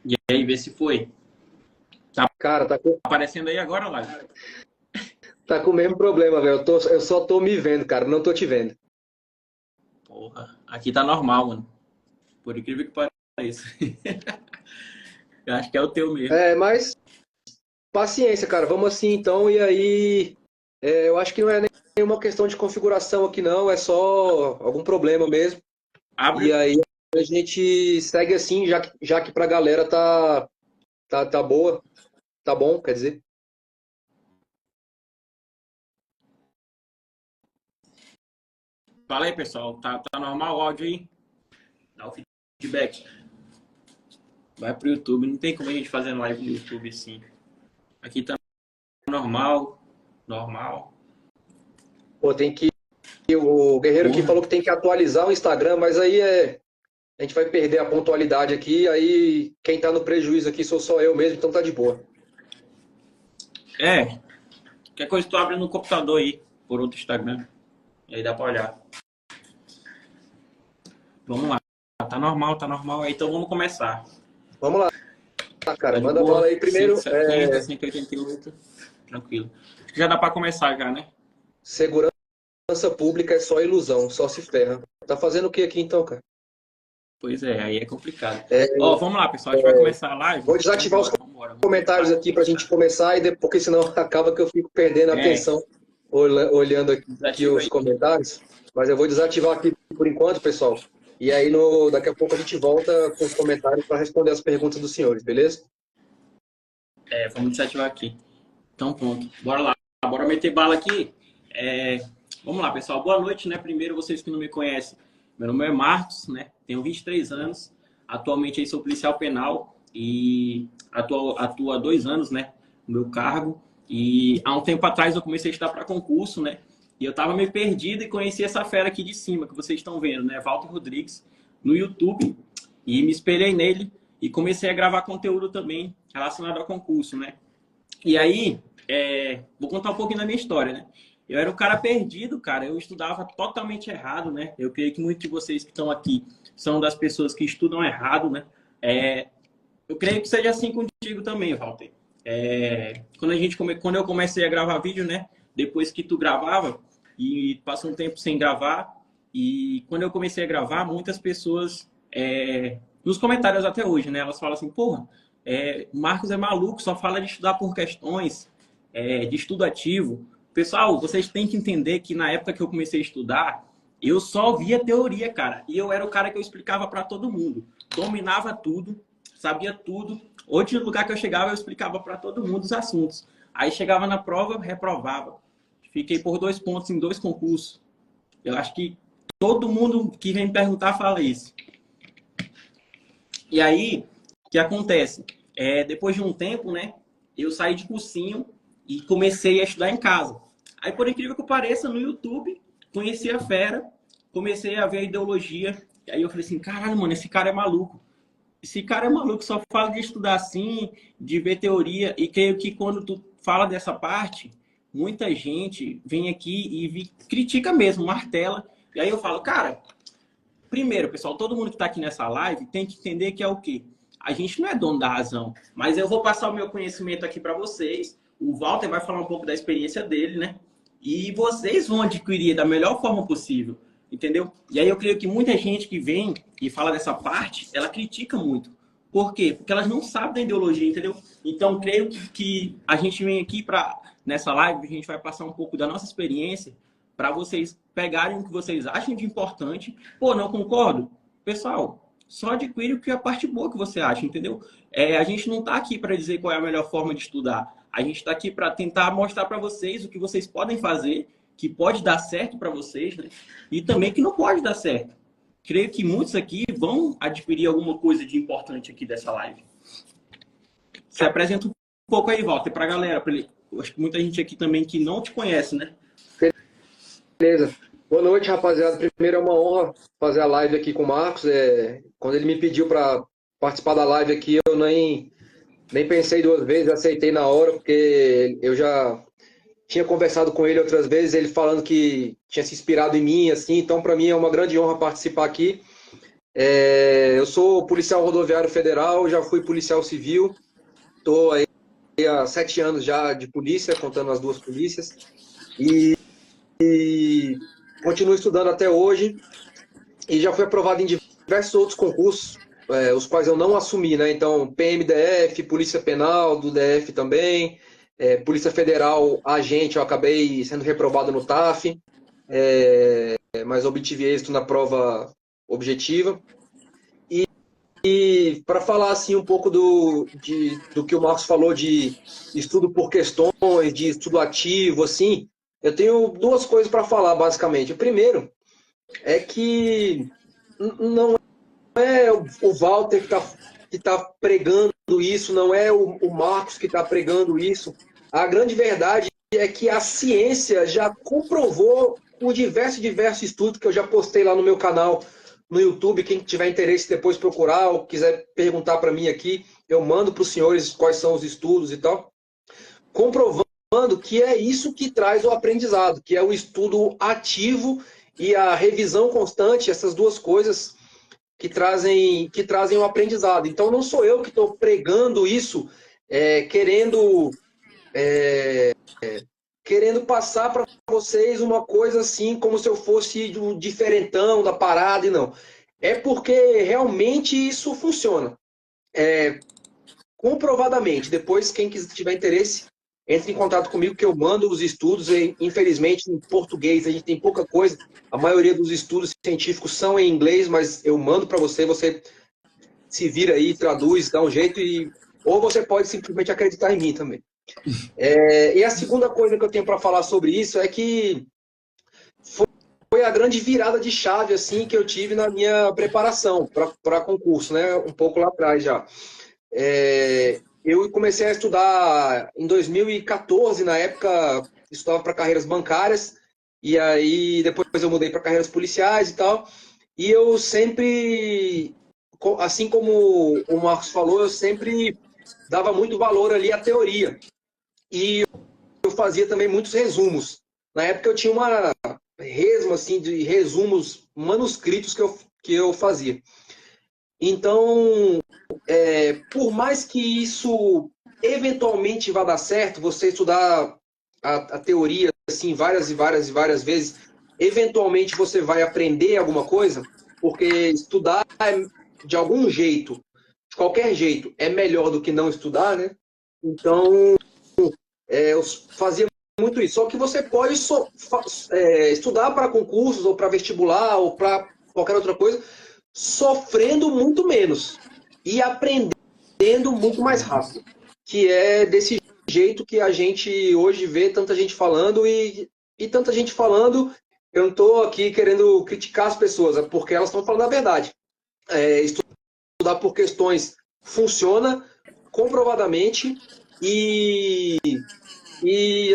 E aí, vê se foi. Tá Cara, aparecendo aí agora, Live? tá com o mesmo problema, velho. Eu só tô me vendo, cara. Não tô te vendo. Porra, aqui tá normal, mano. Por incrível que pareça. Eu acho que é o teu mesmo. Mas paciência, cara. Vamos assim então. E aí, eu acho que não é nenhuma questão de configuração aqui, não. É só algum problema mesmo. E Abre. aí a gente segue assim, já que pra galera tá boa. Tá bom, quer dizer. Fala aí, pessoal. Tá normal o áudio aí? Dá o feedback. Vai pro YouTube. Não tem como a gente fazer live no YouTube assim. Aqui tá normal. Normal. Pô, tem que. O Guerreiro aqui Porra. falou que tem que atualizar o Instagram, mas aí a gente vai perder a pontualidade aqui. Aí quem tá no prejuízo aqui sou só eu mesmo, então tá de boa. É. Qualquer coisa tu abre no computador aí. Por outro Instagram. E aí dá pra olhar. Vamos lá. Tá normal, tá normal. Então vamos começar. Vamos lá, Tá cara. de Manda boa? bala aí primeiro. 170, 188. Tranquilo. Acho que já dá pra começar já, né? Segurança pública é só ilusão, só se ferra. Tá fazendo o que aqui então, cara? Pois é, aí é complicado. É, Ó, vamos lá, pessoal. A gente vai começar a live. vou desativar os Vambora, vambora. Vamos comentários tentar aqui pra gente começar. começar, porque senão acaba que eu fico perdendo a É, atenção olhando aqui desativa os aí. comentários. Mas eu vou desativar aqui por enquanto, pessoal. E aí daqui a pouco a gente volta com os comentários para responder as perguntas dos senhores, beleza? É, vamos desativar aqui. Então, pronto. Bora lá. Bora meter bala aqui. É, vamos lá, pessoal. Boa noite, né? Primeiro, vocês que não me conhecem. Meu nome é Marcos, né? Tenho 23 anos. Atualmente aí sou policial penal e atuo há 2 anos, né? No meu cargo. E há um tempo atrás eu comecei a estudar para concurso, né? E eu tava meio perdido e conheci essa fera aqui de cima que vocês estão vendo, né? Walter Rodrigues, no YouTube. E me espelhei nele e comecei a gravar conteúdo também relacionado ao concurso, né? E aí, vou contar um pouquinho da minha história, né? Eu era um cara perdido, cara. Eu estudava totalmente errado, né? Eu creio que muitos de vocês que estão aqui são das pessoas que estudam errado, né? É, eu creio que seja assim contigo também, Walter. Quando eu comecei a gravar vídeo, né? Depois que tu gravava e passou um tempo sem gravar e quando eu comecei a gravar, muitas pessoas nos comentários até hoje, né? Elas falam assim, porra, Marcos é maluco, só fala de estudar por questões, de estudo ativo. Pessoal, vocês têm que entender que na época que eu comecei a estudar, eu só via teoria, cara. E eu era o cara que eu explicava para todo mundo. Dominava tudo, sabia tudo. Outro lugar que eu chegava, eu explicava para todo mundo os assuntos. Aí chegava na prova, eu reprovava. Fiquei por 2 pontos em 2 concursos. Eu acho que todo mundo que vem me perguntar fala isso. E aí, o que acontece? Depois de um tempo, né, eu saí de cursinho e comecei a estudar em casa. Aí, por incrível que pareça, no YouTube, conheci a fera, comecei a ver a ideologia. E aí eu falei assim, caralho, mano, esse cara é maluco. Esse cara é maluco, só fala de estudar assim, de ver teoria. E creio que quando tu fala dessa parte, muita gente vem aqui e critica mesmo, martela. E aí eu falo, cara, primeiro, pessoal, todo mundo que está aqui nessa live tem que entender que é o quê? A gente não é dono da razão, mas eu vou passar o meu conhecimento aqui para vocês. O Walter vai falar um pouco da experiência dele, né? E vocês vão adquirir da melhor forma possível, entendeu? E aí eu creio que muita gente que vem e fala dessa parte, ela critica muito. Por quê? Porque elas não sabem da ideologia, entendeu? Então, creio que a gente vem aqui para, nessa live, a gente vai passar um pouco da nossa experiência para vocês pegarem o que vocês acham de importante. Pô, não concordo? Pessoal, só adquire o que é a parte boa que você acha, entendeu? A gente não está aqui para dizer qual é a melhor forma de estudar. A gente está aqui para tentar mostrar para vocês o que vocês podem fazer, que pode dar certo para vocês, né? E também que não pode dar certo. Creio que muitos aqui vão adquirir alguma coisa de importante aqui dessa live. Se apresenta um pouco aí, Walter, para a galera. Acho que muita gente aqui também que não te conhece, né? Beleza. Boa noite, rapaziada. Primeiro é uma honra fazer a live aqui com o Marcos. Quando ele me pediu para participar da live aqui, eu nem pensei duas vezes, aceitei na hora, porque eu já tinha conversado com ele outras vezes, ele falando que tinha se inspirado em mim, assim. Então, para mim é uma grande honra participar aqui. Eu sou policial rodoviário federal, já fui policial civil, estou aí há 7 anos já de polícia, contando as duas polícias, e continuo estudando até hoje, e já fui aprovado em diversos outros concursos, os quais eu não assumi, né? Então, PMDF, Polícia Penal do DF também, Polícia Federal, agente, eu acabei sendo reprovado no TAF, mas obtive êxito na prova objetiva. E para falar assim um pouco do que o Marcos falou de estudo por questões, de estudo ativo, assim, eu tenho duas coisas para falar, basicamente. O primeiro é que não é o Walter que tá pregando isso, não é o Marcos que está pregando isso. A grande verdade é que a ciência já comprovou por diversos estudos que eu já postei lá no meu canal no YouTube. Quem tiver interesse depois procurar ou quiser perguntar para mim aqui, eu mando para os senhores quais são os estudos e tal. Comprovando que é isso que traz o aprendizado, que é o estudo ativo e a revisão constante, essas duas coisas que trazem o aprendizado. Então, não sou eu que estou pregando isso, querendo passar para vocês uma coisa assim, como se eu fosse um diferentão da parada, e não. É porque realmente isso funciona. Comprovadamente. Depois, quem tiver interesse, entre em contato comigo que eu mando os estudos. E, infelizmente, em português a gente tem pouca coisa. A maioria dos estudos científicos são em inglês, mas eu mando para você, você se vira aí, traduz, dá um jeito, ou você pode simplesmente acreditar em mim também. E a segunda coisa que eu tenho para falar sobre isso é que foi a grande virada de chave assim que eu tive na minha preparação para concurso, né? Um pouco lá atrás já. Eu comecei a estudar em 2014, na época estudava para carreiras bancárias, e aí depois eu mudei para carreiras policiais e tal. E eu sempre, assim como o Marcos falou, eu sempre dava muito valor ali à teoria. E eu fazia também muitos resumos. Na época eu tinha uma resma assim, de resumos manuscritos que eu fazia. Então, por mais que isso eventualmente vá dar certo, você estudar a teoria assim várias e várias e várias vezes, eventualmente você vai aprender alguma coisa, porque estudar de algum jeito, de qualquer jeito, é melhor do que não estudar, né? Então, eu fazia muito isso. Só que você pode estudar para concursos, ou para vestibular, ou para qualquer outra coisa, sofrendo muito menos e aprendendo muito mais rápido. Que é desse jeito que a gente hoje vê tanta gente falando e tanta gente falando. Eu não estou aqui querendo criticar as pessoas, é porque elas estão falando a verdade. Estudar por questões funciona comprovadamente e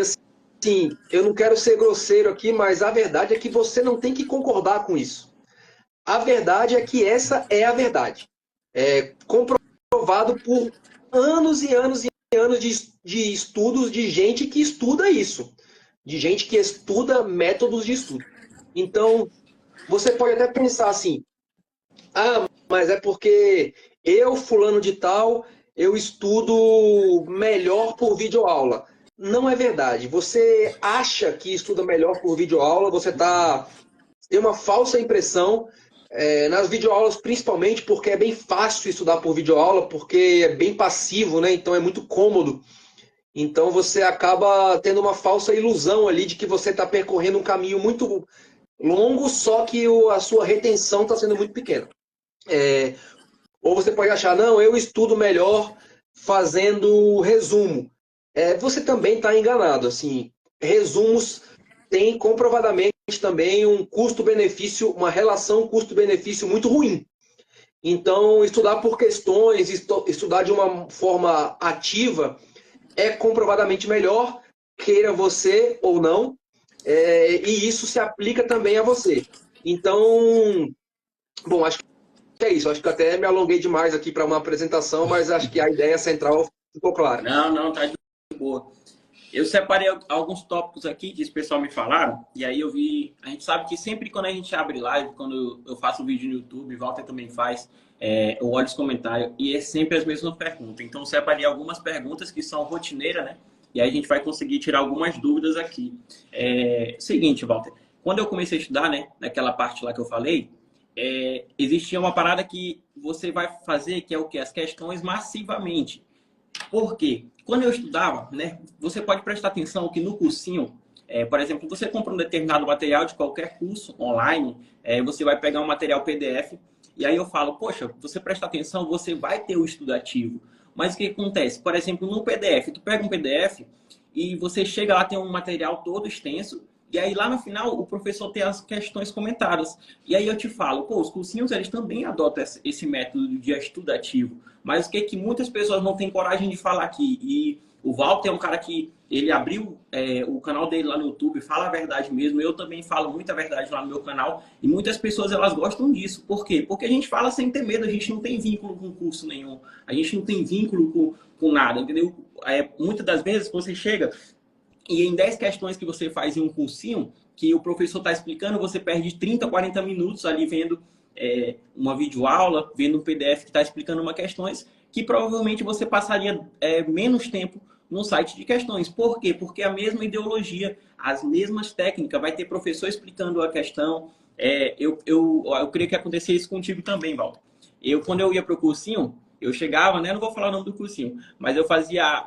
assim, eu não quero ser grosseiro aqui, mas a verdade é que você não tem que concordar com isso. A verdade é que essa é a verdade. Comprovado por anos e anos e anos de estudos de gente que estuda isso. De gente que estuda métodos de estudo. Então, você pode até pensar assim, mas é porque eu, fulano de tal, eu estudo melhor por videoaula. Não é verdade. Você acha que estuda melhor por videoaula, você tem uma falsa impressão, nas videoaulas principalmente, porque é bem fácil estudar por videoaula, porque é bem passivo, né? Então é muito cômodo. Então você acaba tendo uma falsa ilusão ali de que você está percorrendo um caminho muito longo, só que a sua retenção está sendo muito pequena. Ou você pode achar, não, eu estudo melhor fazendo resumo. Você também está enganado. Assim, resumos têm comprovadamente também um custo-benefício, uma relação custo-benefício muito ruim. Então, estudar por questões, estudar de uma forma ativa é comprovadamente melhor, queira você ou não, e isso se aplica também a você. Então, bom, acho que é isso. Acho que até me alonguei demais aqui para uma apresentação, mas acho que a ideia central ficou clara. Não, tá de boa. Eu separei alguns tópicos aqui que esse pessoal me falaram, e aí eu vi. A gente sabe que sempre quando a gente abre live, quando eu faço vídeo no YouTube, Walter também faz, eu olho os comentários e é sempre as mesmas perguntas. Então eu separei algumas perguntas que são rotineiras, né? E aí a gente vai conseguir tirar algumas dúvidas aqui. Seguinte, Walter, quando eu comecei a estudar, né, naquela parte lá que eu falei, existia uma parada que você vai fazer, que é o quê? As questões massivamente. Por quê? Quando eu estudava, né, você pode prestar atenção que no cursinho, por exemplo, você compra um determinado material de qualquer curso online, você vai pegar um material PDF, e aí eu falo, poxa, você presta atenção, você vai ter o estudo ativo. Mas o que acontece? Por exemplo, no PDF, tu pega um PDF e você chega lá, tem um material todo extenso, e aí lá no final o professor tem as questões comentadas. E aí eu te falo, pô, os cursinhos eles também adotam esse método de estudo ativo. Mas o que muitas pessoas não têm coragem de falar aqui? E o Walter é um cara que ele abriu o canal dele lá no YouTube, fala a verdade mesmo. Eu também falo muita verdade lá no meu canal. E muitas pessoas elas gostam disso. Por quê? Porque a gente fala sem ter medo, a gente não tem vínculo com curso nenhum. A gente não tem vínculo com nada, entendeu? Muitas das vezes você chega e em 10 questões que você faz em um cursinho, que o professor está explicando, você perde 30, 40 minutos ali vendo uma videoaula, vendo um PDF que está explicando uma questões, que provavelmente você passaria menos tempo no site de questões. Por quê? Porque a mesma ideologia, as mesmas técnicas, vai ter professor explicando a questão. Eu creio que acontecia isso contigo também, Val. Quando eu ia para o cursinho, eu chegava, né? Não vou falar o nome do cursinho, mas eu fazia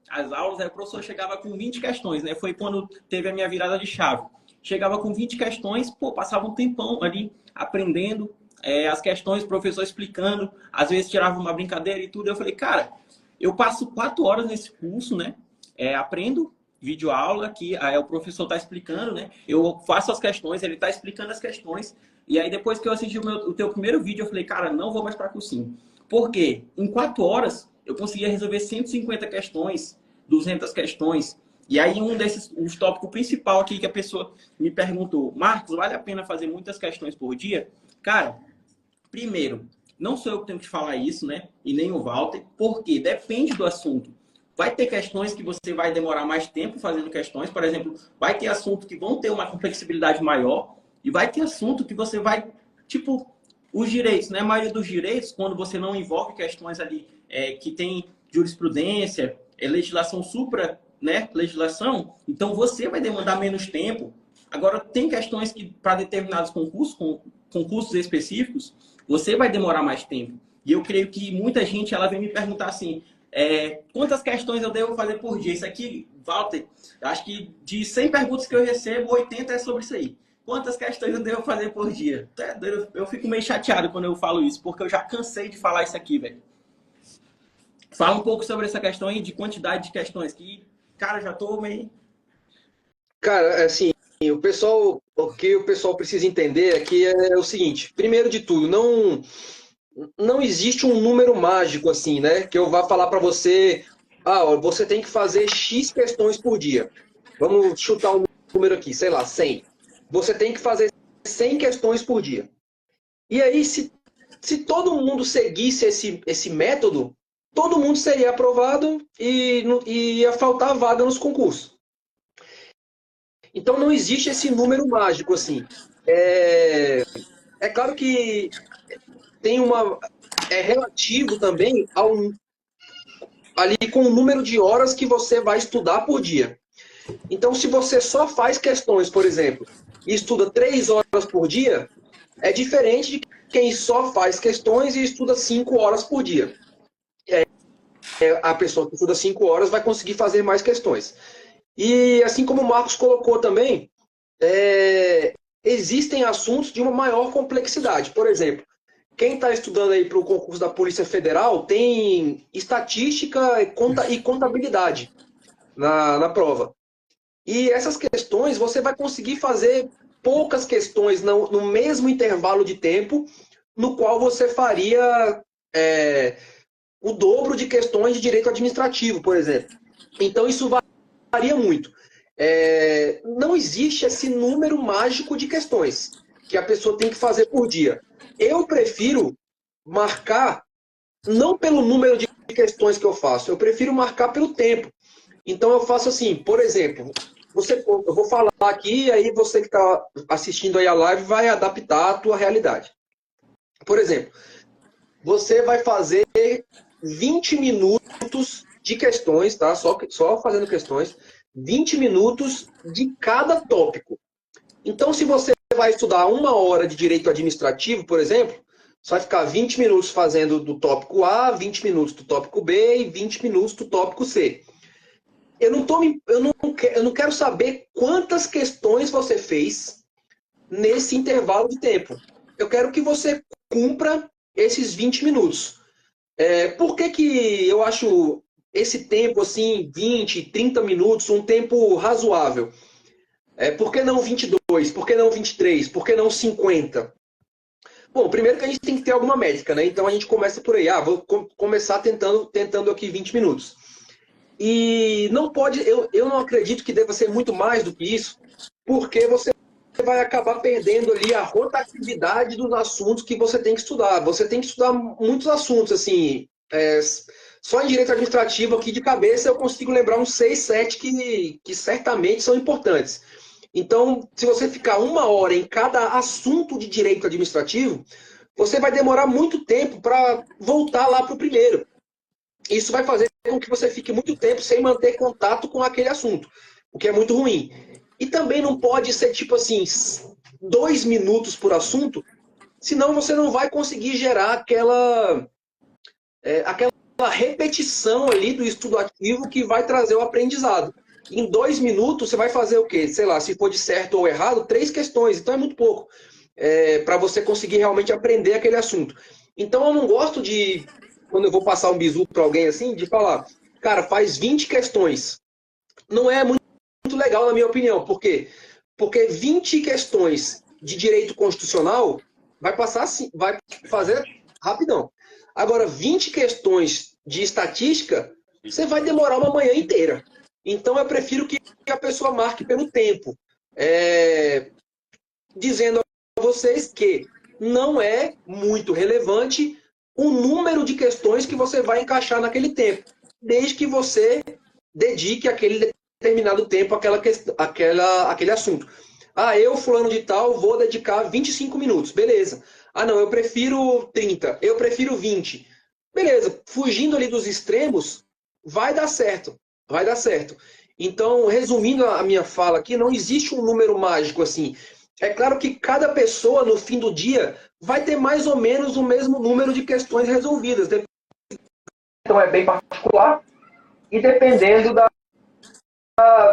as aulas, aí o professor chegava com 20 questões, né? Foi quando teve a minha virada de chave. Chegava com 20 questões, pô, passava um tempão ali aprendendo as questões, o professor explicando, às vezes tirava uma brincadeira e tudo. Eu falei, cara, eu passo 4 horas nesse curso, né? Aprendo vídeo aula que o professor está explicando, né? Eu faço as questões, ele está explicando as questões. E aí depois que eu assisti o teu primeiro vídeo, eu falei, cara, não vou mais para cursinho. Por quê? Em 4 horas eu conseguia resolver 150 questões, 200 questões. E aí os tópicos principal aqui que a pessoa me perguntou, Marcos, vale a pena fazer muitas questões por dia? Cara, primeiro, não sou eu que tenho que falar isso, né? E nem o Walter, porque depende do assunto. Vai ter questões que você vai demorar mais tempo fazendo questões, por exemplo, vai ter assuntos que vão ter uma complexibilidade maior e vai ter assunto que você vai, tipo, os direitos, né? A maioria dos direitos, quando você não envolve questões ali que tem jurisprudência, legislação supra, né? Legislação, então você vai demandar menos tempo. Agora, tem questões que, para determinados concursos, concursos específicos, você vai demorar mais tempo. E eu creio que muita gente ela vem me perguntar assim, quantas questões eu devo fazer por dia? Isso aqui, Walter, acho que de 100 perguntas que eu recebo, 80 é sobre isso aí. Quantas questões eu devo fazer por dia? Eu fico meio chateado quando eu falo isso, porque eu já cansei de falar isso aqui, velho. Fala um pouco sobre essa questão aí de quantidade de questões, que, cara, já tô meio... Cara, assim, o que o pessoal precisa entender aqui é o seguinte: primeiro de tudo, não existe um número mágico assim, né? Que eu vá falar para você, ó, você tem que fazer X questões por dia. Vamos chutar um número aqui, sei lá, 100. Você tem que fazer 100 questões por dia. E aí, se todo mundo seguisse esse método, todo mundo seria aprovado e ia faltar vaga nos concursos. Então não existe esse número mágico assim. É claro que tem é relativo também ali com o número de horas que você vai estudar por dia. Então, se você só faz questões, por exemplo, e estuda 3 horas por dia, é diferente de quem só faz questões e estuda 5 horas por dia. A pessoa que estuda 5 horas vai conseguir fazer mais questões. E assim como o Marcos colocou também, existem assuntos de uma maior complexidade. Por exemplo, quem está estudando aí para o concurso da Polícia Federal tem estatística e contabilidade na prova. E essas questões você vai conseguir fazer poucas questões no mesmo intervalo de tempo no qual você faria o dobro de questões de direito administrativo, por exemplo. Então isso varia muito. Não existe esse número mágico de questões que a pessoa tem que fazer por dia. Eu prefiro marcar não pelo número de questões que eu faço, eu prefiro marcar pelo tempo. Então eu faço assim, por exemplo, eu vou falar aqui, aí você que está assistindo aí a live vai adaptar a tua realidade. Por exemplo, você vai fazer 20 minutos de questões, tá? Só fazendo questões, 20 minutos de cada tópico. Então, se você vai estudar 1 hora de direito administrativo, por exemplo, você vai ficar 20 minutos fazendo do tópico A, 20 minutos do tópico B e 20 minutos do tópico C. Eu não quero saber quantas questões você fez nesse intervalo de tempo. Eu quero que você cumpra esses 20 minutos. Por que que eu acho esse tempo, assim, 20, 30 minutos, um tempo razoável? Por que não 22? Por que não 23? Por que não 50? Bom, primeiro que a gente tem que ter alguma métrica, né? Então a gente começa por aí. Vou começar tentando aqui 20 minutos. E não pode, eu não acredito que deva ser muito mais do que isso, porque você vai acabar perdendo ali a rotatividade dos assuntos que você tem que estudar. Você tem que estudar muitos assuntos, assim, só em direito administrativo aqui de cabeça eu consigo lembrar uns 6, 7 que certamente são importantes. Então, se você ficar 1 hora em cada assunto de direito administrativo, você vai demorar muito tempo para voltar lá para o primeiro. Isso vai fazer com que você fique muito tempo sem manter contato com aquele assunto, o que é muito ruim. E também não pode ser tipo assim, 2 minutos por assunto, senão você não vai conseguir gerar aquela repetição ali do estudo ativo que vai trazer o aprendizado. Em 2 minutos você vai fazer o quê? Sei lá, se for de certo ou errado, 3 questões, então é muito pouco para você conseguir realmente aprender aquele assunto. Então eu não gosto de, quando eu vou passar um bizu para alguém assim, de falar, cara, faz 20 questões. Não é muito legal, na minha opinião. Por quê? Porque 20 questões de direito constitucional vai passar assim, vai fazer rapidão. Agora, 20 questões de estatística, você vai demorar uma manhã inteira. Então, eu prefiro que a pessoa marque pelo tempo. Dizendo a vocês que não é muito relevante o número de questões que você vai encaixar naquele tempo, desde que você dedique aquele determinado tempo àquele assunto. Eu, fulano de tal, vou dedicar 25 minutos. Beleza. Não, eu prefiro 30, eu prefiro 20. Beleza. Fugindo ali dos extremos, vai dar certo. Vai dar certo. Então, resumindo a minha fala aqui, não existe um número mágico assim. É claro que cada pessoa, no fim do dia, vai ter mais ou menos o mesmo número de questões resolvidas. Então, é bem particular e dependendo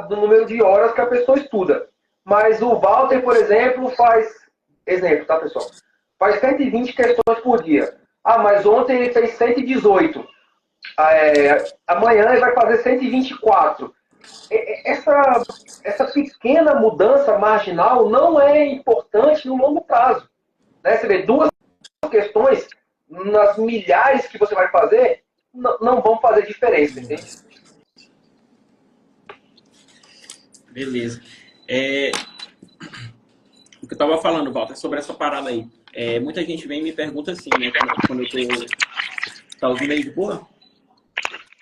do número de horas que a pessoa estuda. Mas o Walter, por exemplo, exemplo, tá, pessoal? Faz 120 questões por dia. Mas ontem ele fez 118. Amanhã ele vai fazer 124. Essa pequena mudança marginal não é importante no longo prazo. Né? Você vê 2 questões nas milhares que você vai fazer, não vão fazer diferença, entende? Beleza. O que eu tava falando, Walter, sobre essa parada aí. Muita gente vem e me pergunta assim, né? Quando eu tô... Tá ouvindo aí de boa?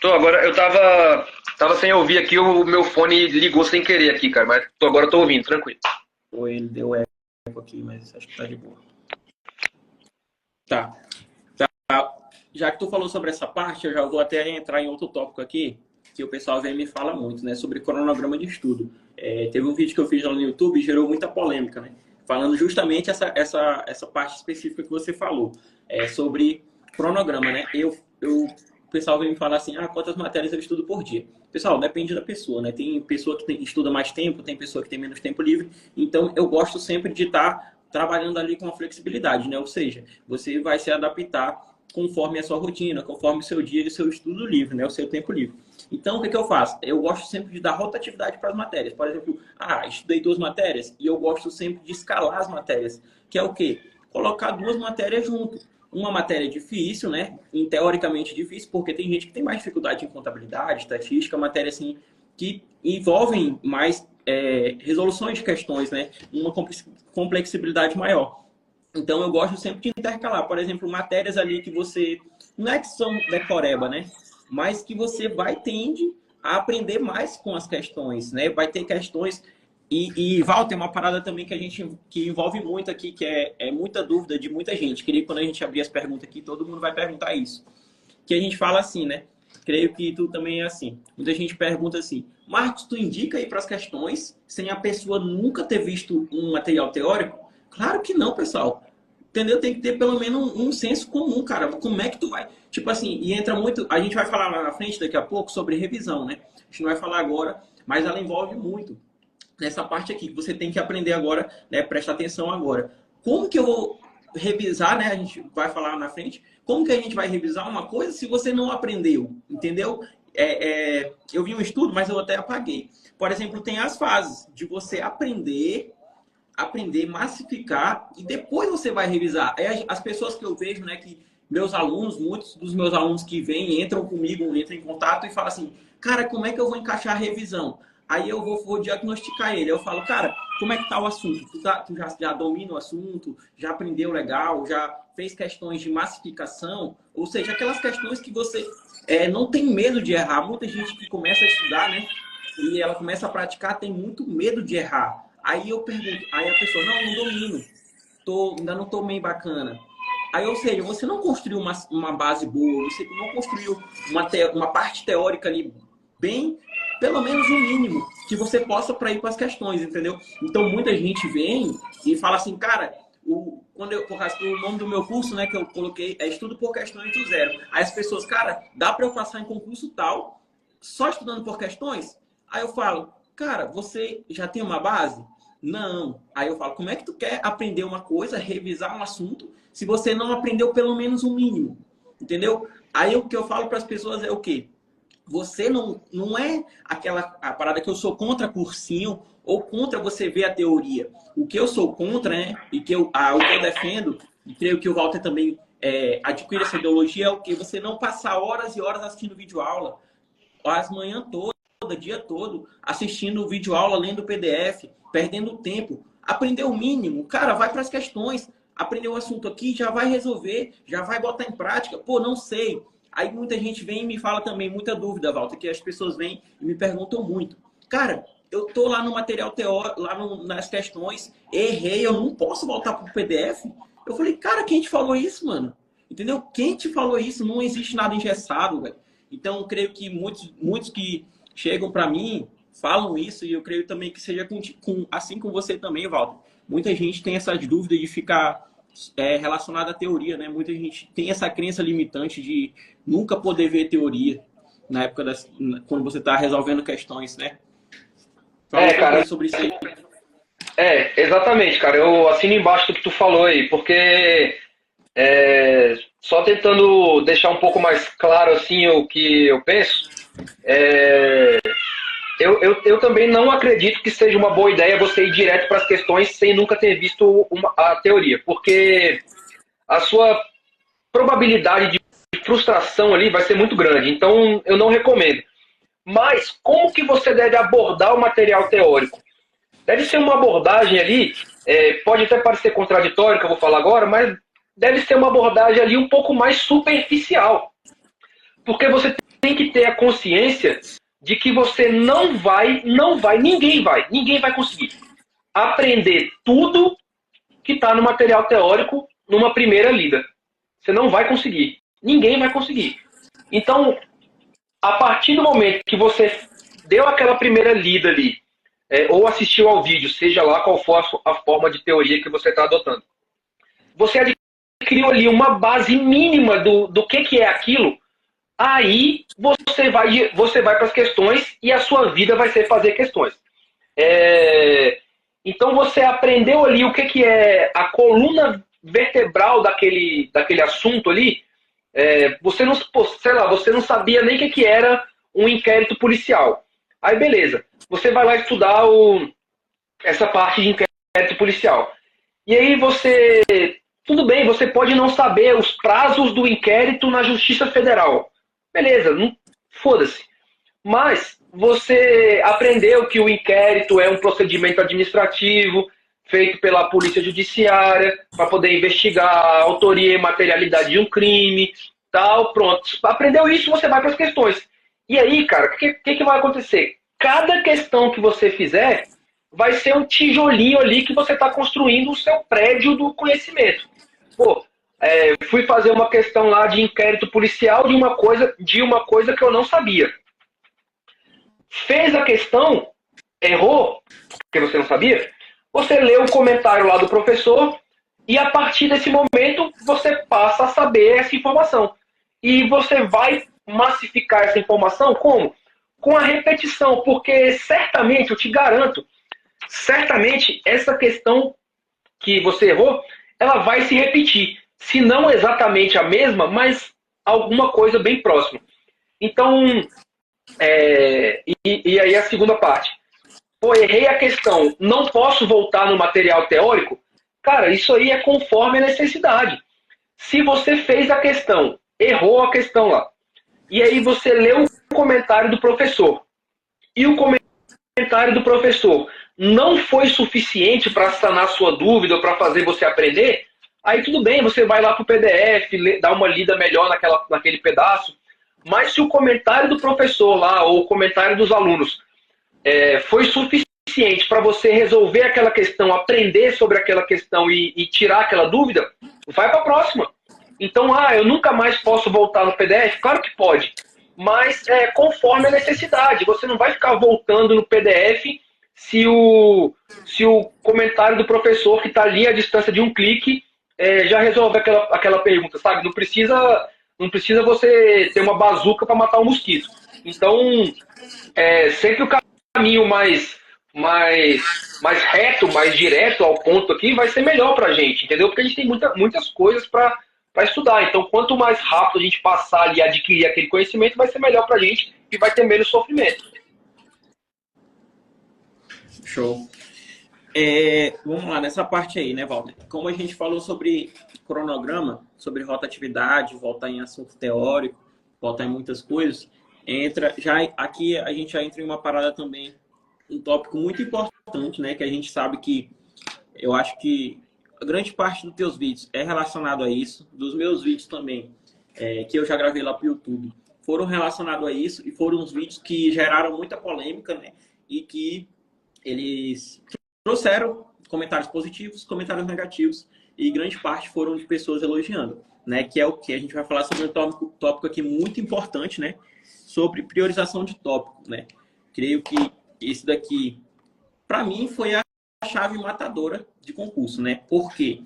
Agora eu tava sem ouvir aqui, o meu fone ligou sem querer aqui, cara, mas agora eu tô ouvindo, tranquilo. Ele deu eco aqui, mas acho que tá de boa. Tá. Já que tu falou sobre essa parte, eu já vou até entrar em outro tópico aqui, que o pessoal vem e me fala muito, né? Sobre cronograma de estudo. Teve um vídeo que eu fiz lá no YouTube e gerou muita polêmica, né? Falando justamente essa parte específica que você falou, sobre cronograma, né? O pessoal vem me falar assim, quantas matérias eu estudo por dia? Pessoal, depende da pessoa, né? Tem pessoa que estuda mais tempo, tem pessoa que tem menos tempo livre. Então, eu gosto sempre de estar trabalhando ali com a flexibilidade, né? Ou seja, você vai se adaptar conforme a sua rotina, conforme o seu dia e o seu estudo livre, né? O seu tempo livre. Então, o que eu faço? Eu gosto sempre de dar rotatividade para as matérias. Por exemplo, estudei 2 matérias e eu gosto sempre de escalar as matérias. Que é o quê? Colocar 2 matérias junto. Uma matéria difícil, né? Teoricamente difícil, porque tem gente que tem mais dificuldade em contabilidade, estatística, matéria assim, que envolvem mais resoluções de questões, né? Uma complexibilidade maior. Então, eu gosto sempre de intercalar. Por exemplo, matérias ali que você... Não é que são decoreba, né? Mas que você tende a aprender mais com as questões, né? Vai ter questões e Val, tem uma parada também que envolve muito aqui, que é muita dúvida de muita gente. Queria que quando a gente abrir as perguntas aqui, todo mundo vai perguntar isso. Que a gente fala assim, né? Creio que tu também é assim. Muita gente pergunta assim, Marcos, tu indica aí para as questões sem a pessoa nunca ter visto um material teórico? Claro que não, pessoal. Entendeu? Tem que ter pelo menos um senso comum, cara. Como é que tu vai? Tipo assim, e entra muito... A gente vai falar lá na frente, daqui a pouco, sobre revisão, né? A gente não vai falar agora, mas ela envolve muito nessa parte aqui. Você tem que aprender agora, né? Presta atenção agora. Como que eu vou revisar, né? A gente vai falar na frente. Como que a gente vai revisar uma coisa se você não aprendeu? Entendeu? Eu vi um estudo, mas eu até apaguei. Por exemplo, tem as fases de você aprender, massificar e depois você vai revisar. As pessoas que eu vejo, né, que meus alunos, muitos dos meus alunos que vêm, entram comigo, entram em contato e falam assim, cara, como é que eu vou encaixar a revisão? Aí eu vou diagnosticar ele. Eu falo, cara, como é que tá o assunto? Tu já domina o assunto? Já aprendeu legal? Já fez questões de massificação? Ou seja, aquelas questões que você não tem medo de errar. Muita gente que começa a estudar, né? E ela começa a praticar, tem muito medo de errar. Aí eu pergunto, aí a pessoa, não domino. Ainda não tô meio bacana. Aí, ou seja, você não construiu uma base boa, você não construiu uma parte teórica ali bem, pelo menos o mínimo, que você possa para ir para as questões, entendeu? Então, muita gente vem e fala assim, cara, o nome do meu curso, né, que eu coloquei, é Estudo por Questões do Zero. Aí as pessoas, cara, dá para eu passar em concurso tal, só estudando por questões? Aí eu falo, cara, você já tem uma base? Não. Aí eu falo, como é que tu quer aprender uma coisa, revisar um assunto, se você não aprendeu pelo menos o mínimo? Entendeu? Aí o que eu falo para as pessoas é o quê? Você não é a parada que eu sou contra cursinho ou contra você ver a teoria. O que eu sou contra, né? E o que eu defendo, e creio que o Walter também adquire essa ideologia, é o que? Você não passar horas e horas assistindo videoaula, as manhãs todas, dia todo, assistindo videoaula, lendo PDF, perdendo tempo. Aprender o mínimo, cara, vai para as questões. Aprender o assunto aqui, já vai resolver, já vai botar em prática. Pô, não sei. Aí muita gente vem e me fala também, muita dúvida, Walter, que as pessoas vêm e me perguntam muito. Cara, eu tô lá no material teórico, lá nas questões, errei, eu não posso voltar pro PDF? Eu falei, cara, quem te falou isso, mano? Entendeu? Quem te falou isso? Não existe nada engessado, velho. Então, eu creio que muitos que chegam para mim falam isso e eu creio também que seja assim com você também, Walter. Muita gente tem essas dúvidas de ficar relacionada à teoria, né? Muita gente tem essa crença limitante de nunca poder ver teoria na época quando você está resolvendo questões, né? Fala cara, sobre isso aí. Exatamente, cara. Eu assino embaixo do que tu falou aí, porque só tentando deixar um pouco mais claro assim o que eu penso, eu também não acredito que seja uma boa ideia você ir direto para as questões sem nunca ter visto a teoria, porque a sua probabilidade de frustração ali vai ser muito grande. Então, eu não recomendo. Mas, como que você deve abordar o material teórico? Deve ser uma abordagem ali, pode até parecer contraditório que eu vou falar agora, mas deve ser uma abordagem ali um pouco mais superficial. Porque você tem que ter a consciência de que você ninguém vai conseguir aprender tudo que está no material teórico numa primeira lida. Você não vai conseguir. Ninguém vai conseguir. Então, a partir do momento que você deu aquela primeira lida ali, ou assistiu ao vídeo, seja lá qual for a forma de teoria que você está adotando, você adquiriu ali uma base mínima do que é aquilo, aí você vai para as questões e a sua vida vai ser fazer questões. Então você aprendeu ali o que é a coluna vertebral daquele assunto ali. Você não sabia nem o que era um inquérito policial. Aí beleza, você vai lá estudar essa parte de inquérito policial. E aí tudo bem, você pode não saber os prazos do inquérito na Justiça Federal. Beleza, foda-se. Mas você aprendeu que o inquérito é um procedimento administrativo feito pela Polícia Judiciária para poder investigar a autoria e materialidade de um crime, tal, pronto. Aprendeu isso, você vai para as questões. E aí, cara, o que vai acontecer? Cada questão que você fizer vai ser um tijolinho ali que você está construindo o seu prédio do conhecimento. Pô, fui fazer uma questão lá de inquérito policial de uma coisa que eu não sabia. Fez a questão, errou, porque você não sabia, você lê o comentário lá do professor e a partir desse momento você passa a saber essa informação. E você vai massificar essa informação como? Com a repetição, porque certamente, eu te garanto, certamente essa questão que você errou, ela vai se repetir. Se não exatamente a mesma, mas alguma coisa bem próxima. Então, e aí a segunda parte. Pô, errei a questão, não posso voltar no material teórico? Cara, isso aí é conforme a necessidade. Se você fez a questão, errou a questão lá, e aí você leu o comentário do professor, e o comentário do professor não foi suficiente para sanar sua dúvida ou para fazer você aprender, aí tudo bem, você vai lá para o PDF, dá uma lida melhor naquele pedaço, mas se o comentário do professor lá, ou o comentário dos alunos, foi suficiente para você resolver aquela questão, aprender sobre aquela questão e tirar aquela dúvida, vai para a próxima. Então, eu nunca mais posso voltar no PDF? Claro que pode, mas conforme a necessidade. Você não vai ficar voltando no PDF se o comentário do professor, que está ali à distância de um clique, já resolve aquela pergunta, sabe? Não precisa você ter uma bazuca para matar um mosquito. Então, sempre o caminho mais reto, mais direto ao ponto aqui vai ser melhor para a gente, entendeu? Porque a gente tem muitas coisas para estudar. Então, quanto mais rápido a gente passar ali e adquirir aquele conhecimento, vai ser melhor para a gente e vai ter menos sofrimento. Show. Vamos lá, nessa parte aí, né, Walter? Como a gente falou sobre cronograma, sobre rotatividade, voltar em assunto teórico, voltar em muitas coisas, aqui a gente já entra em uma parada também, um tópico muito importante, né, que a gente sabe que, eu acho que a grande parte dos teus vídeos é relacionado a isso, dos meus vídeos também, que eu já gravei lá para o YouTube, foram relacionados a isso e foram uns vídeos que geraram muita polêmica, né, e que eles trouxeram comentários positivos, comentários negativos, e grande parte foram de pessoas elogiando, né? Que é o que a gente vai falar sobre um tópico aqui muito importante, né? Sobre priorização de tópico, né? Creio que esse daqui, para mim, foi a chave matadora de concurso, né? Porque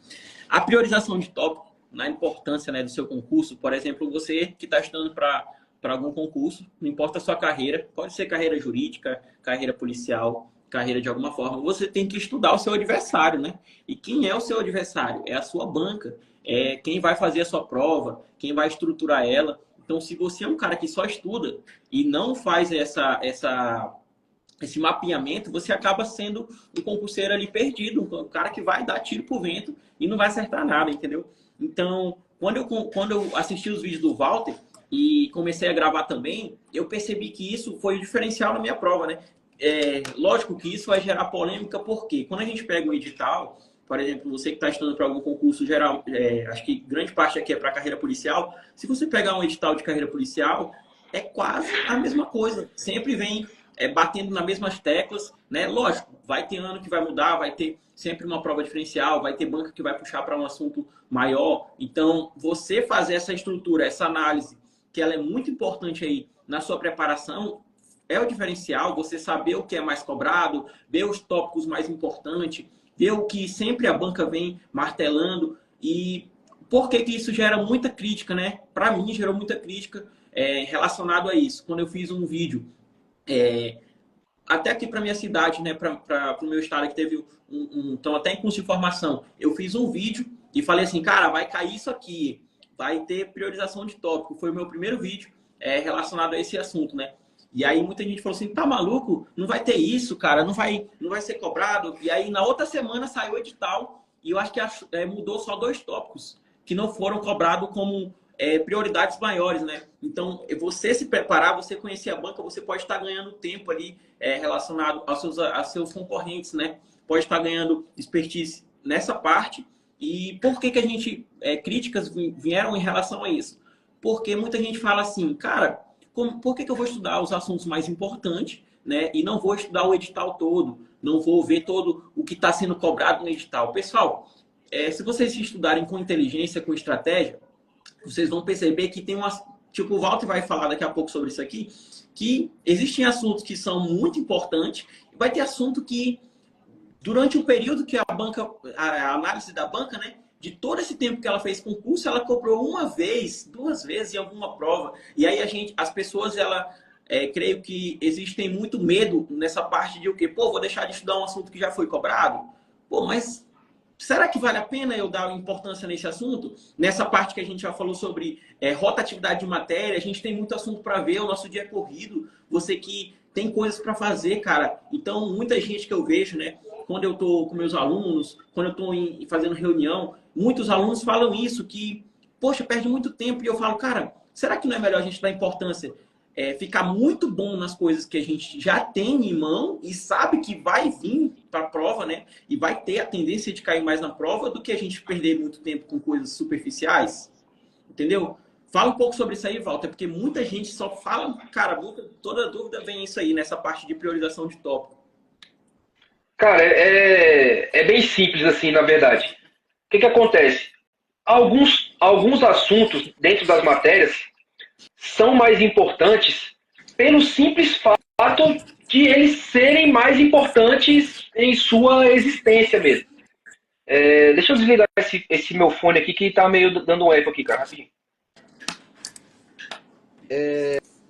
a priorização de tópico, na importância, né, do seu concurso, por exemplo, você que está estudando para algum concurso, não importa a sua carreira, pode ser carreira jurídica, carreira policial, carreira de alguma forma, você tem que estudar o seu adversário, né? E quem é o seu adversário? É a sua banca, é quem vai fazer a sua prova, quem vai estruturar ela. Então, se você é um cara que só estuda e não faz esse mapeamento, você acaba sendo um concurseiro ali perdido, um cara que vai dar tiro pro vento e não vai acertar nada, entendeu? Então, quando eu assisti os vídeos do Walter e comecei a gravar também, eu percebi que isso foi o diferencial na minha prova, né? Lógico que isso vai gerar polêmica, porque quando a gente pega um edital, por exemplo, você que está estudando para algum concurso geral, acho que grande parte aqui é para carreira policial, se você pegar um edital de carreira policial, é quase a mesma coisa, sempre vem batendo nas mesmas teclas, né? Lógico, vai ter ano que vai mudar, vai ter sempre uma prova diferencial, vai ter banca que vai puxar para um assunto maior, então você fazer essa estrutura, essa análise, que ela é muito importante aí na sua preparação, é o diferencial, você saber o que é mais cobrado, ver os tópicos mais importantes, ver o que sempre a banca vem martelando. E por que isso gera muita crítica, né? Para mim, gerou muita crítica relacionado a isso. Quando eu fiz um vídeo, até aqui para minha cidade, né? Para o meu estado, que teve então até em curso de formação, eu fiz um vídeo e falei assim, cara, vai cair isso aqui, vai ter priorização de tópico. Foi o meu primeiro vídeo relacionado a esse assunto, né? E aí muita gente falou assim, tá maluco? Não vai ter isso, cara, não vai ser cobrado. E aí na outra semana saiu o edital e eu acho que mudou só 2 tópicos que não foram cobrados como prioridades maiores, né? Então, você se preparar, você conhecer a banca, você pode estar ganhando tempo ali relacionado aos seus concorrentes, né? Pode estar ganhando expertise nessa parte. E por que a gente... críticas vieram em relação a isso? Porque muita gente fala assim, cara... por que eu vou estudar os assuntos mais importantes, né? E não vou estudar o edital todo, não vou ver todo o que está sendo cobrado no edital. Pessoal, se vocês estudarem com inteligência, com estratégia, vocês vão perceber que tem umas... Tipo, o Walter vai falar daqui a pouco sobre isso aqui, que existem assuntos que são muito importantes, e vai ter assunto que, durante o período que a análise da banca, né, de todo esse tempo que ela fez concurso, ela cobrou uma vez, duas vezes em alguma prova. E aí as pessoas, creio que existem muito medo nessa parte de o quê? Pô, vou deixar de estudar um assunto que já foi cobrado? Pô, mas será que vale a pena eu dar importância nesse assunto? Nessa parte que a gente já falou sobre rotatividade de matéria, a gente tem muito assunto para ver, o nosso dia é corrido, você que tem coisas para fazer, cara. Então, muita gente que eu vejo, né, quando eu estou com meus alunos, quando eu estou fazendo reunião, muitos alunos falam isso, que, poxa, perde muito tempo. E eu falo, cara, será que não é melhor a gente dar importância, ficar muito bom nas coisas que a gente já tem em mão e sabe que vai vir para a prova, né? E vai ter a tendência de cair mais na prova do que a gente perder muito tempo com coisas superficiais? Entendeu? Fala um pouco sobre isso aí, Walter, porque muita gente só fala, cara, toda dúvida vem isso aí, nessa parte de priorização de tópico. Cara, é bem simples assim, na verdade. O que acontece? Alguns assuntos dentro das matérias são mais importantes pelo simples fato de eles serem mais importantes em sua existência mesmo. Deixa eu desligar esse meu fone aqui que tá meio dando um eco aqui, cara, rapidinho.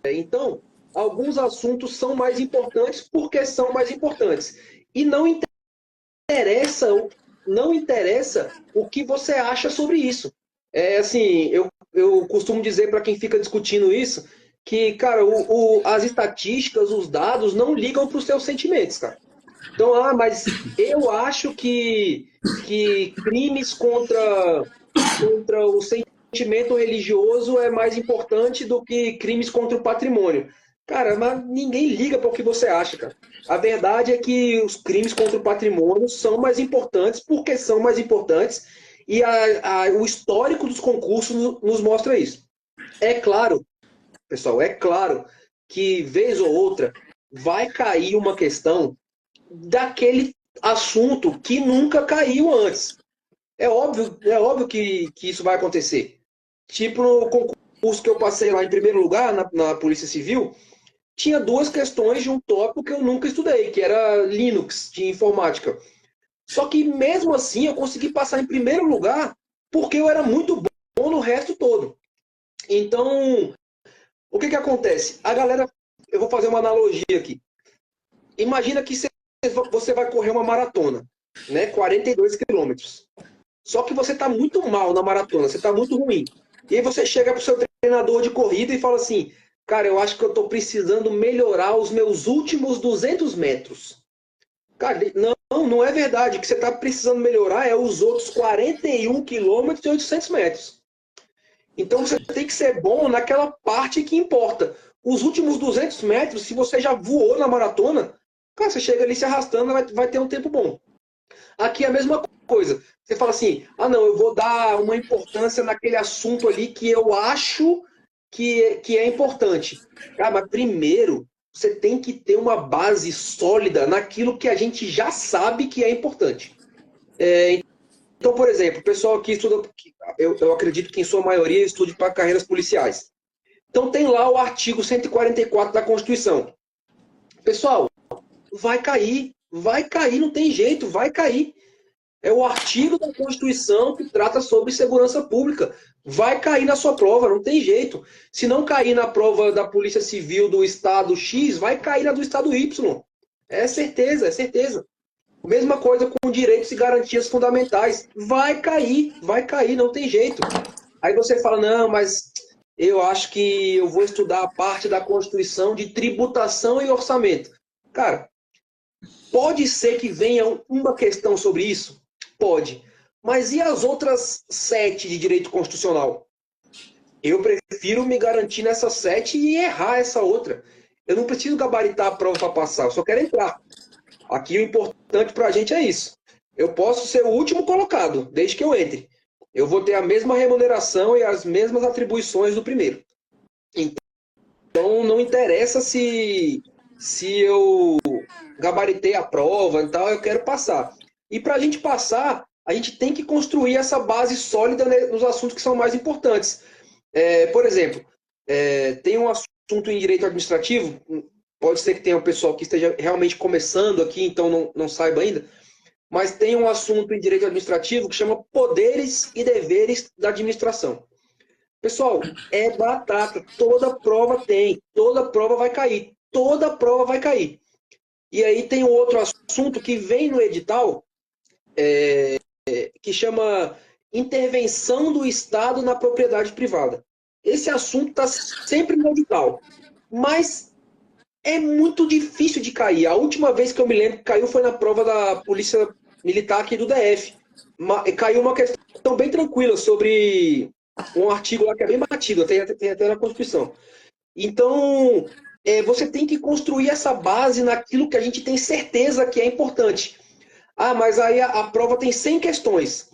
Então, alguns assuntos são mais importantes porque são mais importantes. E não interessa o que você acha sobre isso. Assim, eu costumo dizer para quem fica discutindo isso que, cara, as estatísticas, os dados não ligam para os seus sentimentos, cara. Então, mas eu acho que crimes contra o sentimento religioso é mais importante do que crimes contra o patrimônio. Cara, mas ninguém liga para o que você acha, cara. A verdade é que os crimes contra o patrimônio são mais importantes porque são mais importantes e o histórico dos concursos nos mostra isso. É claro, pessoal, é claro que vez ou outra vai cair uma questão daquele assunto que nunca caiu antes. É óbvio que isso vai acontecer. Tipo no concurso que eu passei lá em primeiro lugar, na Polícia Civil, tinha duas questões de um tópico que eu nunca estudei, que era Linux, de informática. Só que mesmo assim eu consegui passar em primeiro lugar porque eu era muito bom no resto todo. Então, o que acontece? A galera, eu vou fazer uma analogia aqui. Imagina que você vai correr uma maratona, né? 42 quilômetros. Só que você está muito mal na maratona, você está muito ruim. E aí você chega para o seu treinador de corrida e fala assim, cara, eu acho que eu estou precisando melhorar os meus últimos 200 metros. Cara, não é verdade. O que você está precisando melhorar é os outros 41 quilômetros e 800 metros. Então você tem que ser bom naquela parte que importa. Os últimos 200 metros, se você já voou na maratona, cara, você chega ali se arrastando, vai ter um tempo bom. Aqui é a mesma coisa. Você fala assim, não, eu vou dar uma importância naquele assunto ali que eu acho que é importante. Cara, mas primeiro você tem que ter uma base sólida naquilo que a gente já sabe que é importante. Então, por exemplo, o pessoal que estuda, eu acredito que em sua maioria estude para carreiras policiais. Então tem lá o artigo 144 da Constituição. Pessoal, vai cair, não tem jeito, vai cair. É o artigo da Constituição que trata sobre segurança pública. Vai cair na sua prova, não tem jeito. Se não cair na prova da Polícia Civil do Estado X, vai cair na do Estado Y. É certeza, é certeza. Mesma coisa com direitos e garantias fundamentais. Vai cair, não tem jeito. Aí você fala, não, mas eu acho que eu vou estudar a parte da Constituição de tributação e orçamento. Cara, pode ser que venha uma questão sobre isso? Pode. Mas e as outras 7 de direito constitucional? Eu prefiro me garantir nessas 7 e errar essa outra. Eu não preciso gabaritar a prova para passar, eu só quero entrar. Aqui o importante para a gente é isso. Eu posso ser o último colocado, desde que eu entre. Eu vou ter a mesma remuneração e as mesmas atribuições do primeiro. Então não interessa se eu gabaritei a prova e tal, eu quero passar. E para a gente passar, a gente tem que construir essa base sólida, né, nos assuntos que são mais importantes. Por exemplo, tem um assunto em direito administrativo, pode ser que tenha um pessoal que esteja realmente começando aqui, então não saiba ainda, mas tem um assunto em direito administrativo que chama poderes e deveres da administração. Pessoal, é batata, toda prova tem, toda prova vai cair, toda prova vai cair. E aí tem um outro assunto que vem no edital, que chama intervenção do Estado na propriedade privada. Esse assunto está sempre no edital, mas é muito difícil de cair. A última vez que eu me lembro que caiu foi na prova da Polícia Militar aqui do DF. Caiu uma questão bem tranquila sobre um artigo lá que é bem batido, tem até na Constituição. Então, você tem que construir essa base naquilo que a gente tem certeza que é importante. Ah, mas aí a prova tem 100 questões.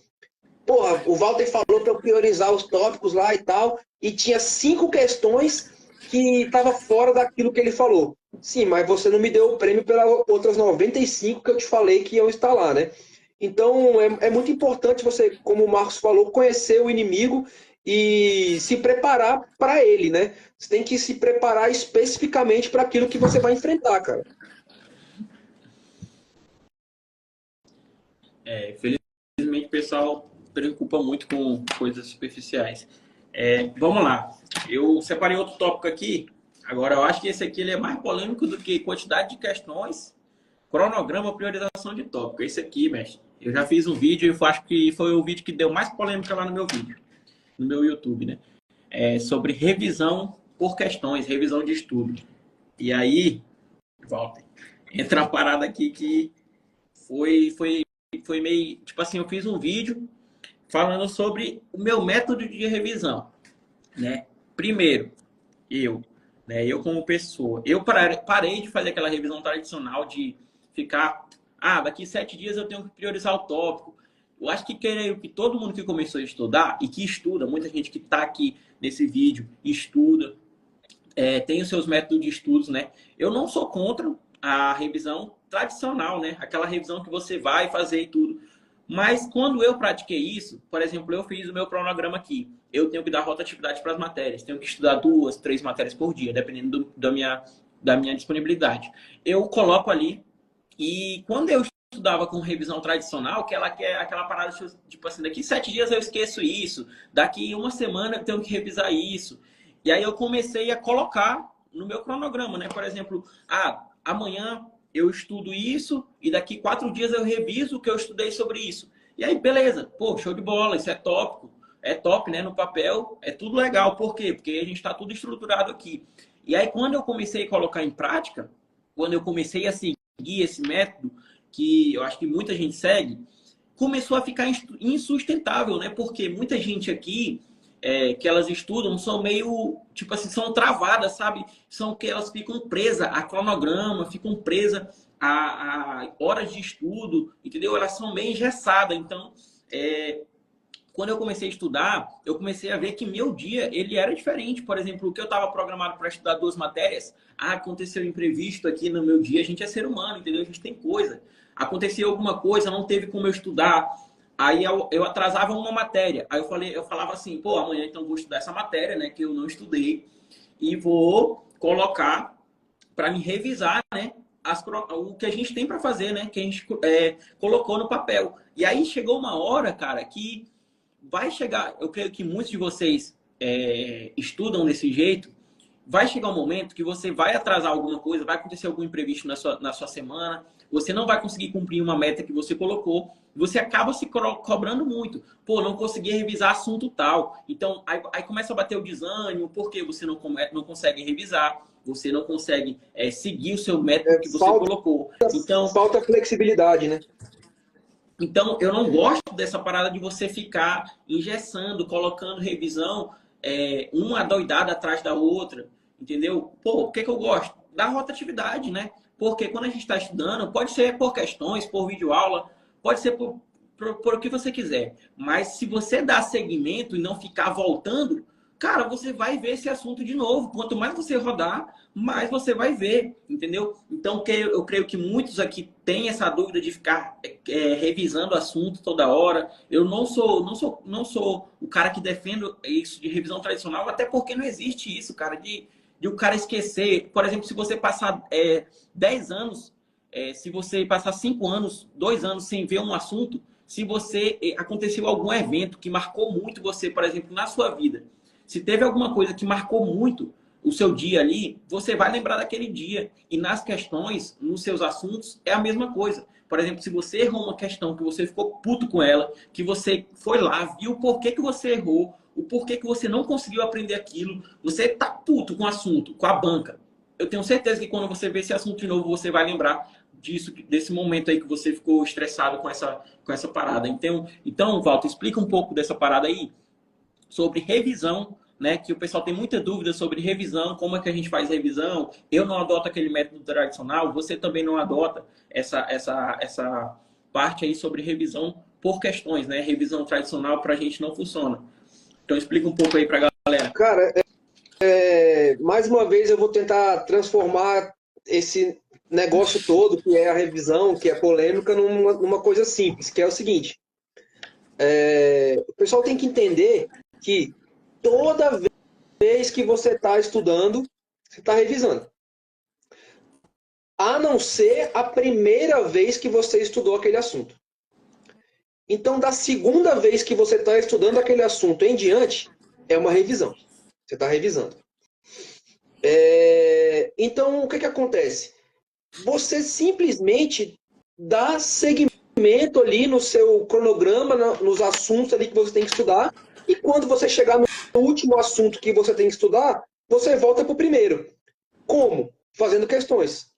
Porra, o Walter falou para eu priorizar os tópicos lá e tal, e tinha 5 questões que estava fora daquilo que ele falou. Sim, mas você não me deu o prêmio pelas outras 95 que eu te falei que iam estar lá, né? Então, é muito importante você, como o Marcos falou, conhecer o inimigo e se preparar para ele, né? Você tem que se preparar especificamente para aquilo que você vai enfrentar, cara. Infelizmente, o pessoal preocupa muito com coisas superficiais. Vamos lá. Eu separei outro tópico aqui. Agora, eu acho que esse aqui ele é mais polêmico do que quantidade de questões, cronograma, priorização de tópico. Esse aqui, mestre, eu já fiz um vídeo e eu acho que foi o vídeo que deu mais polêmica lá no meu vídeo, no meu YouTube, né? Sobre revisão por questões, revisão de estudo. E aí, Walter, entra a parada aqui que foi meio... Tipo assim, eu fiz um vídeo falando sobre o meu método de revisão, né? Primeiro, eu como pessoa, eu parei de fazer aquela revisão tradicional de ficar, daqui 7 dias eu tenho que priorizar o tópico. Eu acho que creio que todo mundo que começou a estudar e que estuda, muita gente que está aqui nesse vídeo estuda, tem os seus métodos de estudos, né? Eu não sou contra a revisão tradicional, né? Aquela revisão que você vai fazer e tudo. Mas quando eu pratiquei isso, por exemplo, eu fiz o meu cronograma aqui. Eu tenho que dar rotatividade para as matérias. Tenho que estudar 2, 3 matérias por dia, dependendo da minha disponibilidade. Eu coloco ali. E quando eu estudava com revisão tradicional, que é aquela parada, tipo assim, daqui 7 dias eu esqueço isso. Daqui uma semana eu tenho que revisar isso. E aí eu comecei a colocar no meu cronograma, né? Por exemplo, amanhã eu estudo isso e daqui 4 dias eu reviso o que eu estudei sobre isso. E aí, beleza. Pô, show de bola, isso é tópico. É top, né? No papel, é tudo legal. Por quê? Porque a gente está tudo estruturado aqui. E aí, quando eu comecei a colocar em prática, quando eu comecei a seguir esse método, que eu acho que muita gente segue, começou a ficar insustentável, né? Porque muita gente aqui que elas estudam são meio, tipo assim, são travadas, sabe? São que elas ficam presas a cronograma, ficam presas a horas de estudo, entendeu? Elas são meio engessadas. Então, quando eu comecei a estudar, eu comecei a ver que meu dia, ele era diferente. Por exemplo, o que eu estava programado para estudar 2 matérias, aconteceu imprevisto aqui no meu dia. A gente é ser humano, entendeu? A gente tem coisa. Aconteceu alguma coisa, não teve como eu estudar. Aí eu atrasava uma matéria. Aí eu falava assim, pô, amanhã então vou estudar essa matéria, né, que eu não estudei, e vou colocar para me revisar, né, o que a gente tem para fazer, né, que a gente colocou no papel. E aí chegou uma hora, cara, que vai chegar, eu creio que muitos de vocês estudam desse jeito, vai chegar um momento que você vai atrasar alguma coisa, vai acontecer algum imprevisto na sua semana, você não vai conseguir cumprir uma meta que você colocou, você acaba se cobrando muito. Pô, não consegui revisar assunto tal. Então, aí começa a bater o desânimo, porque você não consegue revisar, você não consegue seguir o seu método que você colocou. Então, falta flexibilidade, né? Então, eu não gosto dessa parada de você ficar engessando, colocando revisão, uma doidada atrás da outra, entendeu? Pô, o que eu gosto? Da rotatividade, né? Porque quando a gente está estudando, pode ser por questões, por videoaula, pode ser por o que você quiser. Mas se você dá seguimento e não ficar voltando, cara, você vai ver esse assunto de novo. Quanto mais você rodar, mais você vai ver, entendeu? Então, eu creio que muitos aqui têm essa dúvida de ficar revisando o assunto toda hora. Eu não sou o cara que defendo isso de revisão tradicional, até porque não existe isso, cara, de o cara esquecer. Por exemplo, se você passar 10 anos, se você passar 5 anos, 2 anos sem ver um assunto, se você aconteceu algum evento que marcou muito você, por exemplo, na sua vida, se teve alguma coisa que marcou muito o seu dia ali, você vai lembrar daquele dia. E nas questões, nos seus assuntos, é a mesma coisa. Por exemplo, se você errou uma questão, que você ficou puto com ela, que você foi lá, viu o porquê que você errou, o porquê que você não conseguiu aprender aquilo, você tá puto com o assunto, com a banca. Eu tenho certeza que quando você ver esse assunto de novo, você vai lembrar disso, desse momento aí que você ficou estressado com essa parada. Então, Walter, explica um pouco dessa parada aí, sobre revisão, né? Que o pessoal tem muita dúvida sobre revisão, como é que a gente faz revisão. Eu não adoto aquele método tradicional, você também não adota essa parte aí sobre revisão por questões, né? Revisão tradicional para a gente não funciona. Então explica um pouco aí para a galera. Cara, mais uma vez eu vou tentar transformar esse negócio todo, que é a revisão, que é polêmica, numa coisa simples, que é o seguinte. O pessoal tem que entender que toda vez que você está estudando, você está revisando. A não ser a primeira vez que você estudou aquele assunto. Então, da segunda vez que você está estudando aquele assunto em diante, é uma revisão. Você está revisando. Então, o que acontece? Você simplesmente dá segmento ali no seu cronograma, nos assuntos ali que você tem que estudar, e quando você chegar no último assunto que você tem que estudar, você volta para o primeiro. Como? Fazendo questões.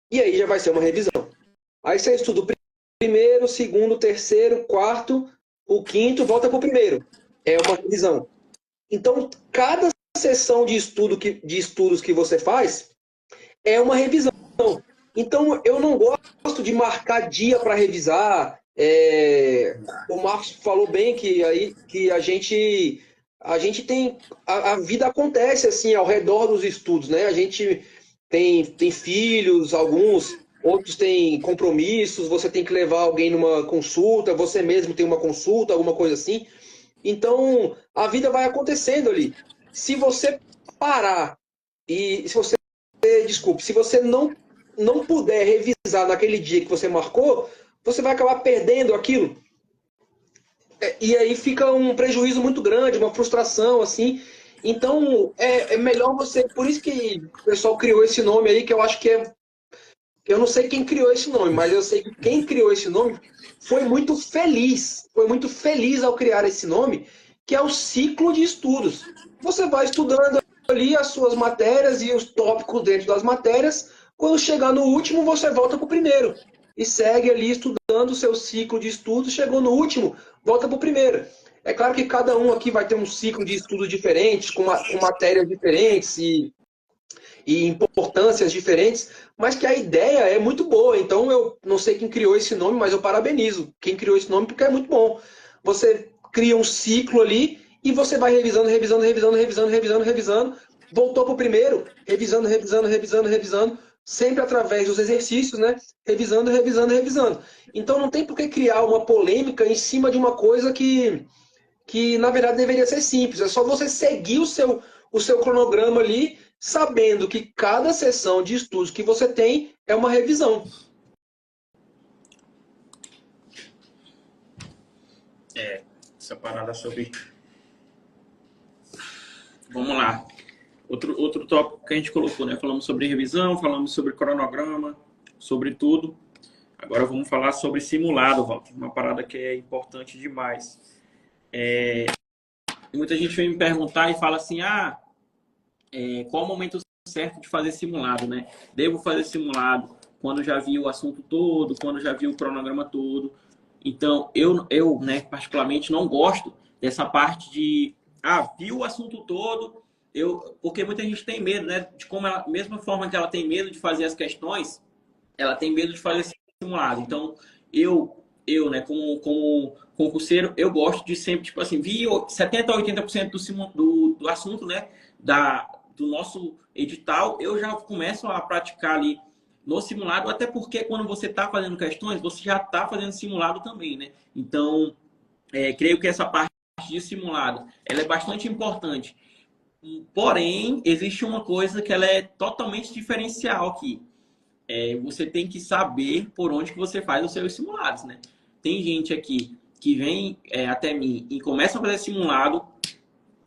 E aí já vai ser uma revisão. Aí você estuda o primeiro, segundo, terceiro, quarto, o quinto, volta para o primeiro. É uma revisão. Então, cada sessão de estudos que você faz é uma revisão. Então, eu não gosto de marcar dia para revisar. O Marcos falou bem que a gente tem... A vida acontece assim ao redor dos estudos, né? A gente tem filhos, outros têm compromissos, você tem que levar alguém numa consulta, você mesmo tem uma consulta, alguma coisa assim. Então, a vida vai acontecendo ali. Se você parar e se você não puder revisar naquele dia que você marcou, você vai acabar perdendo aquilo. E aí fica um prejuízo muito grande, uma frustração, assim. Então, é melhor você... Por isso que o pessoal criou esse nome aí, que eu acho que eu não sei quem criou esse nome, mas eu sei que quem criou esse nome foi muito feliz ao criar esse nome, que é o ciclo de estudos. Você vai estudando ali as suas matérias e os tópicos dentro das matérias. Quando chegar no último, você volta para o primeiro. E segue ali estudando o seu ciclo de estudos. Chegou no último, volta para o primeiro. É claro que cada um aqui vai ter um ciclo de estudos diferentes, com matérias diferentes e importâncias diferentes, mas que a ideia é muito boa. Então, eu não sei quem criou esse nome, mas eu parabenizo quem criou esse nome, porque é muito bom. Você cria um ciclo ali e você vai revisando, voltou para o primeiro, revisando, sempre através dos exercícios, né? Revisando. Então, não tem por que criar uma polêmica em cima de uma coisa que na verdade deveria ser simples. É só você seguir o seu cronograma ali, sabendo que cada sessão de estudos que você tem é uma revisão. Essa parada sobre... Vamos lá. Outro tópico que a gente colocou, né? Falamos sobre revisão, falamos sobre cronograma, sobre tudo. Agora vamos falar sobre simulado, Walter. Uma parada que é importante demais. Muita gente vem me perguntar e fala assim, qual o momento certo de fazer simulado, né? Devo fazer simulado quando já vi o assunto todo, quando já vi o cronograma todo. Então, eu né, particularmente não gosto dessa parte de, vi o assunto todo, porque muita gente tem medo, né? De como ela, mesma forma que ela tem medo de fazer as questões, ela tem medo de fazer simulado. Então, eu né, como concurseiro, eu gosto de sempre, tipo assim, vi 70% a 80% do assunto, né, do nosso edital, eu já começo a praticar ali no simulado, até porque quando você está fazendo questões, você já está fazendo simulado também, né? Então, creio que essa parte de simulado, ela é bastante importante. Porém, existe uma coisa que ela é totalmente diferencial aqui. Você tem que saber por onde que você faz os seus simulados, né? Tem gente aqui que vem até mim e começa a fazer simulado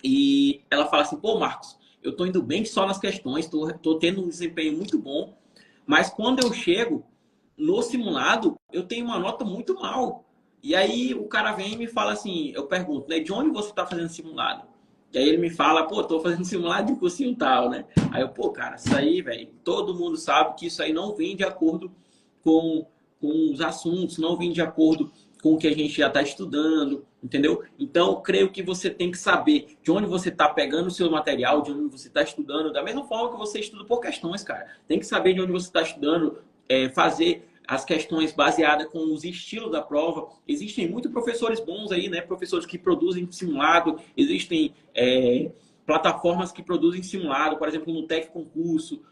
e ela fala assim, pô, Marcos, eu tô indo bem só nas questões, tô tendo um desempenho muito bom, mas quando eu chego no simulado, eu tenho uma nota muito mal. E aí o cara vem e me fala assim, eu pergunto, né, de onde você está fazendo simulado? E aí ele me fala, pô, tô fazendo simulado de cursinho tal, né? Aí eu, pô, cara, isso aí, velho, todo mundo sabe que isso aí não vem de acordo com, com os assuntos, não vem de acordo com o que a gente já está estudando, entendeu? Então, creio que você tem que saber de onde você está pegando o seu material, de onde você está estudando, da mesma forma que você estuda por questões, cara. Tem que saber de onde você está estudando, fazer as questões baseadas com os estilos da prova. Existem muitos professores bons aí, né? Professores que produzem simulado, existem plataformas que produzem simulado, por exemplo, no Tec Concurso,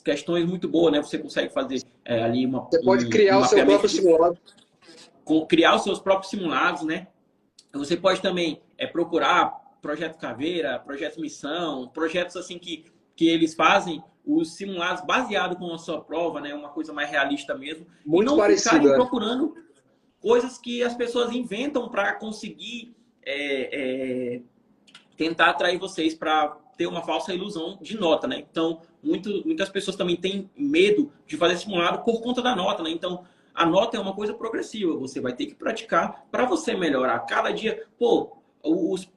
questões muito boas, né? Você consegue fazer ali Você pode um criar o seu mapeamento próprio simulado. criar os seus próprios simulados, né? Você pode também procurar projeto Caveira, projeto Missão, projetos assim que eles fazem os simulados baseados com a sua prova, né? Uma coisa mais realista mesmo. E Muito não parecido, ficarem né? procurando coisas que as pessoas inventam para conseguir tentar atrair vocês para ter uma falsa ilusão de nota, né? Então, muitas pessoas também têm medo de fazer simulado por conta da nota, né? Então, a nota é uma coisa progressiva, você vai ter que praticar para você melhorar. Cada dia, pô,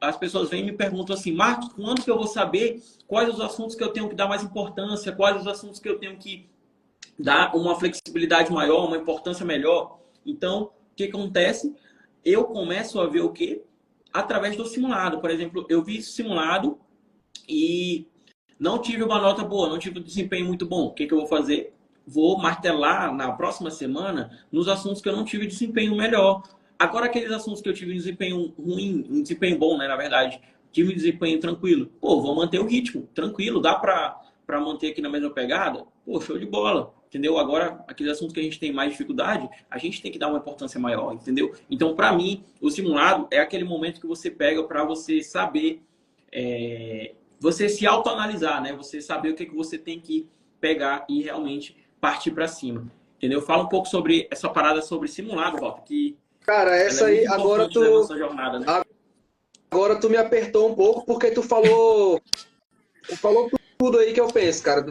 as pessoas vêm e me perguntam assim, Marcos, quando que eu vou saber quais os assuntos que eu tenho que dar mais importância, quais os assuntos que eu tenho que dar uma flexibilidade maior, uma importância melhor? Então, o que acontece? Eu começo a ver o quê? Através do simulado. Por exemplo, eu vi simulado e não tive uma nota boa, não tive um desempenho muito bom. O que eu vou fazer? Vou martelar na próxima semana nos assuntos que eu não tive desempenho melhor. Agora, aqueles assuntos que eu tive um desempenho ruim, um desempenho bom, né, na verdade, tive um desempenho tranquilo. Pô, vou manter o ritmo, tranquilo, dá para manter aqui na mesma pegada? Pô, show de bola, entendeu? Agora, aqueles assuntos que a gente tem mais dificuldade, a gente tem que dar uma importância maior, entendeu? Então, para mim, o simulado é aquele momento que você pega para você saber você se autoanalisar, né? Você saber o que você tem que pegar e realmente partir para cima, entendeu? Fala um pouco sobre essa parada sobre simulado, Walter, que Cara, ela é essa aí, muito importante na nossa jornada, né? agora tu me apertou um pouco porque tu falou tudo aí que eu penso, cara.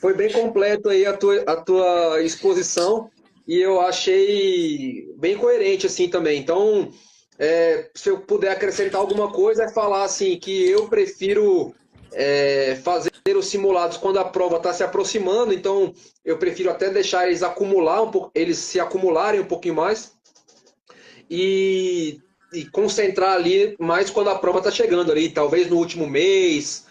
Foi bem completo aí a tua exposição e eu achei bem coerente assim também. Então, se eu puder acrescentar alguma coisa, é falar assim que eu prefiro fazer os simulados quando a prova está se aproximando. Então, eu prefiro até deixar eles acumular um pouco, eles se acumularem um pouquinho mais e, e concentrar ali mais quando a prova está chegando ali, talvez no último mês,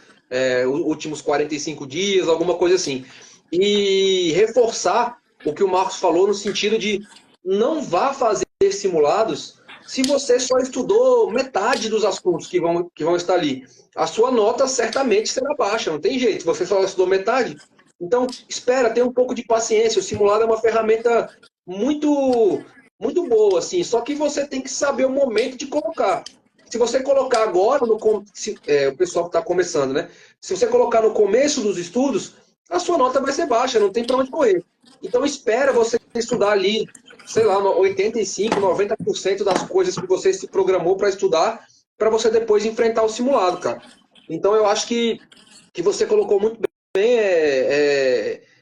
os últimos 45 dias, alguma coisa assim. E reforçar o que o Marcos falou no sentido de não vá fazer simulados se você só estudou metade dos assuntos que vão estar ali. A sua nota certamente será baixa, não tem jeito, você só estudou metade. Então, espera, tenha um pouco de paciência. O simulado é uma ferramenta muito muito boa, assim, só que você tem que saber o momento de colocar. Se você colocar agora, o pessoal que está começando, né? Se você colocar no começo dos estudos, a sua nota vai ser baixa, não tem para onde correr. Então, espera você estudar ali, sei lá, 85, 90% das coisas que você se programou para estudar, para você depois enfrentar o simulado, cara. Então, eu acho que você colocou muito bem,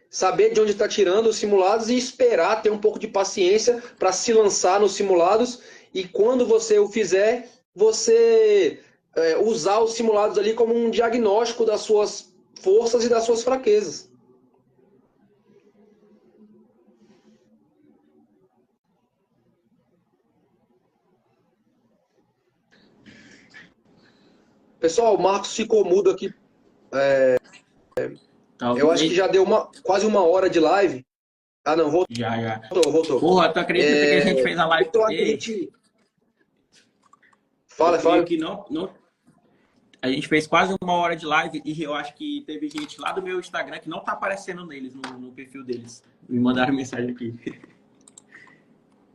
saber de onde está tirando os simulados e esperar, ter um pouco de paciência para se lançar nos simulados e quando você o fizer, você usar os simulados ali como um diagnóstico das suas forças e das suas fraquezas. Pessoal, o Marcos ficou mudo aqui. Tá Eu ouvindo acho que aí? já deu quase uma hora de live. Ah, não, Já. voltou. Porra, tu acredita que a gente fez a live? Então, Ei, eu creio Fala. que não. A gente fez quase 1 hora de live e eu acho que teve gente lá do meu Instagram que não tá aparecendo neles, no perfil deles. Me mandaram mensagem aqui.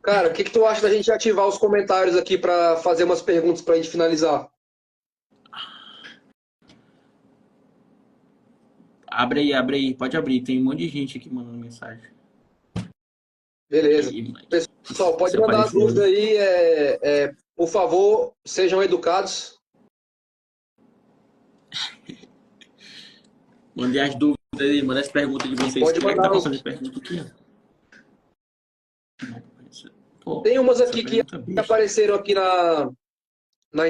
Cara, o que tu acha da gente ativar os comentários aqui para fazer umas perguntas pra gente finalizar? Abre aí, pode abrir. Tem um monte de gente aqui mandando mensagem. Beleza. Aí, mano. Pessoal, pode Se mandar apareceu. dúvida aí. Por favor, sejam educados. Mandei as dúvidas aí, manda as perguntas de vocês. Pode Quem é que tá mandar. fazendo pergunta aqui? Pô, Tem umas essa aqui que pergunta é besta. apareceram aqui na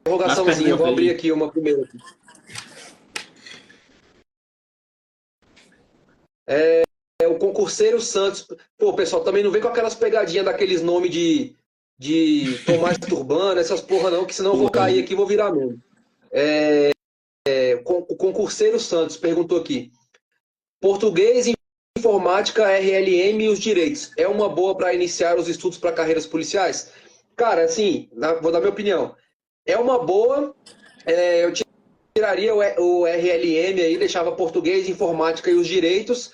interrogaçãozinha. Vou abrir aqui uma primeira. O concurseiro Santos. Pô, pessoal, também não vem com aquelas pegadinhas daqueles nomes de Tomás Turbano, essas porra não, que senão eu vou cair aqui e vou virar mesmo. O concurseiro Santos perguntou aqui. Português, informática, RLM e os direitos. É uma boa para iniciar os estudos para carreiras policiais? Cara, assim, vou dar minha opinião. É uma boa. Eu tiraria o RLM aí, deixava português, informática e os direitos,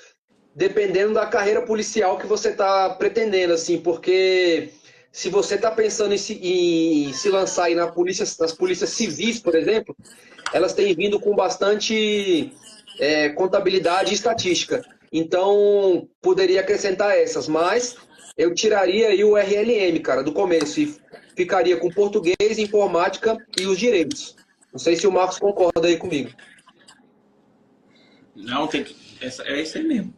dependendo da carreira policial que você está pretendendo, assim, porque se você está pensando em se lançar aí nas polícias civis, por exemplo, elas têm vindo com bastante contabilidade e estatística. Então, poderia acrescentar essas, mas eu tiraria aí o RLM, cara, do começo, e ficaria com português, informática e os direitos. Não sei se o Marcos concorda aí comigo. Não, tem que. É isso aí mesmo.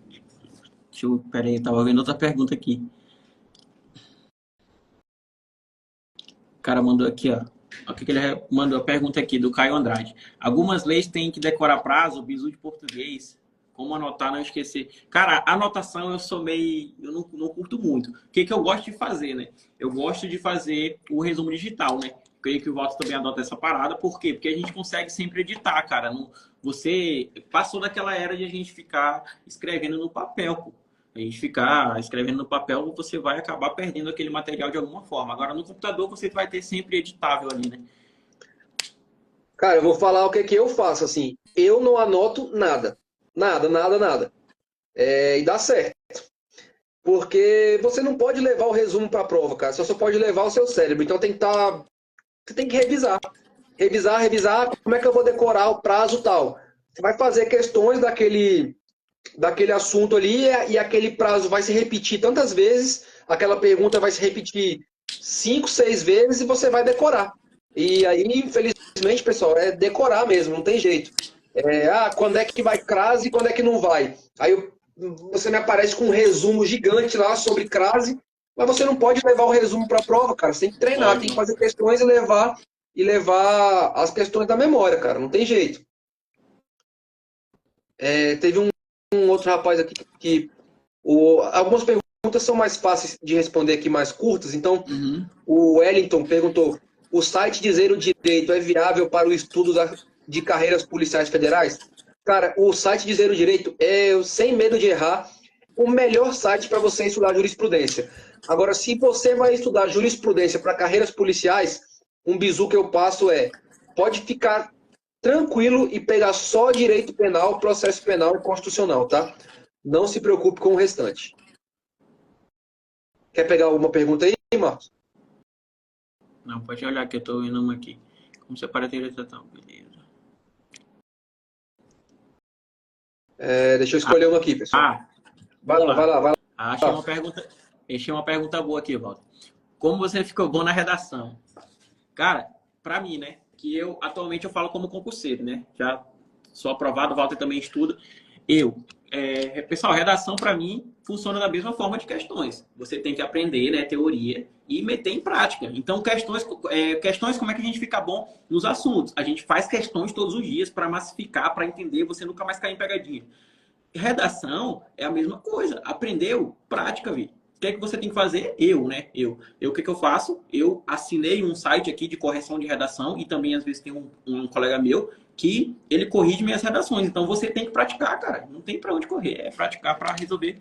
Peraí, eu tava vendo outra pergunta aqui. O cara mandou aqui, ó. O que ele mandou? A pergunta aqui do Caio Andrade. Algumas leis têm que decorar prazo, bizu de português. Como anotar, não esquecer. Cara, anotação eu sou meio. Eu não curto muito. O que eu gosto de fazer, né? Eu gosto de fazer o resumo digital, né? Creio que o Walter também adota essa parada. Por quê? Porque a gente consegue sempre editar, cara. Você passou daquela era de a gente ficar escrevendo no papel, pô. A gente ficar escrevendo no papel, você vai acabar perdendo aquele material de alguma forma. Agora, no computador, você vai ter sempre editável ali, né? Cara, eu vou falar o que eu faço, assim. Eu não anoto nada. Nada. E dá certo. Porque você não pode levar o resumo para a prova, cara. Você só pode levar o seu cérebro. Então tem que estar. Você tem que revisar. Revisar. Como é que eu vou decorar o prazo tal? Você vai fazer questões daquele assunto ali e aquele prazo vai se repetir tantas vezes, aquela pergunta vai se repetir 5, 6 vezes e você vai decorar. E aí, infelizmente, pessoal, é decorar mesmo, não tem jeito. Quando é que vai crase e quando é que não vai? Aí você me aparece com um resumo gigante lá sobre crase, mas você não pode levar o resumo para a prova, cara. Você tem que treinar, Pode, tem que não. fazer questões e levar as questões da memória, cara. Não tem jeito. Teve um outro rapaz aqui que algumas perguntas são mais fáceis de responder aqui, mais curtas. Então, O Wellington perguntou: o site de Zero Direito é viável para o estudo de carreiras policiais federais? Cara, o site de Zero Direito é, sem medo de errar, o melhor site para você estudar jurisprudência. Agora, se você vai estudar jurisprudência para carreiras policiais, um bizu que eu passo pode ficar tranquilo e pegar só direito penal, processo penal e constitucional, tá? Não se preocupe com o restante. Quer pegar alguma pergunta aí, Marcos? Não, pode olhar que eu tô vendo uma aqui. Como separa a teorização? Beleza. Deixa eu escolher uma aqui, pessoal. Vai lá. Achei uma pergunta boa aqui, Walter. Como você ficou bom na redação? Cara, pra mim, né? Que atualmente eu falo como concurseiro, né? Já sou aprovado, o Walter também estuda. Pessoal, redação para mim funciona da mesma forma de questões. Você tem que aprender, né, teoria e meter em prática. Então, questões como é que a gente fica bom nos assuntos? A gente faz questões todos os dias para massificar, para entender, você nunca mais cair em pegadinha. Redação é a mesma coisa. Aprendeu? Prática, vi. O que é que você tem que fazer? O que eu faço? Eu assinei um site aqui de correção de redação e também, às vezes, tem um colega meu que ele corrige minhas redações. Então, você tem que praticar, cara. Não tem para onde correr. É praticar para resolver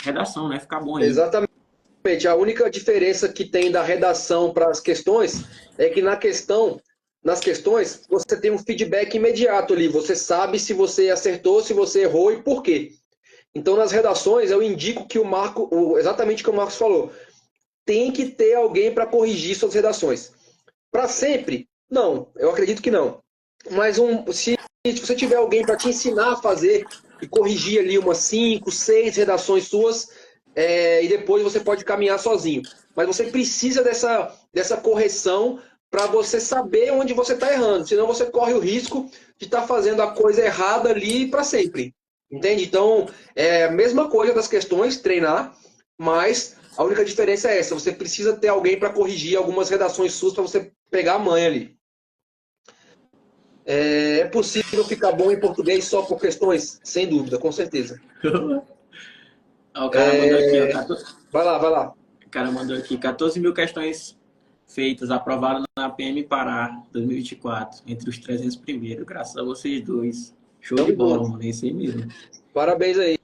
redação, né? Ficar bom aí. Exatamente. A única diferença que tem da redação para as questões é que nas questões, você tem um feedback imediato ali. Você sabe se você acertou, se você errou e por quê. Então, nas redações, eu indico que exatamente o que o Marcos falou. Tem que ter alguém para corrigir suas redações. Para sempre? Não, eu acredito que não. Mas se você tiver alguém para te ensinar a fazer e corrigir ali umas 5, 6 redações suas, e depois você pode caminhar sozinho. Mas você precisa dessa correção para você saber onde você está errando. Senão você corre o risco de estar fazendo a coisa errada ali para sempre. Entende? Então, é a mesma coisa das questões, treinar, mas a única diferença é essa. Você precisa ter alguém para corrigir algumas redações suas para você pegar a manha ali. É possível ficar bom em português só por questões? Sem dúvida, com certeza. O cara mandou aqui, ó, Vai lá. O cara mandou aqui 14 mil questões feitas, aprovado na PM Pará 2024, entre os 300 primeiros, graças a vocês dois. Show de bola, mano, é isso aí mesmo. Parabéns aí,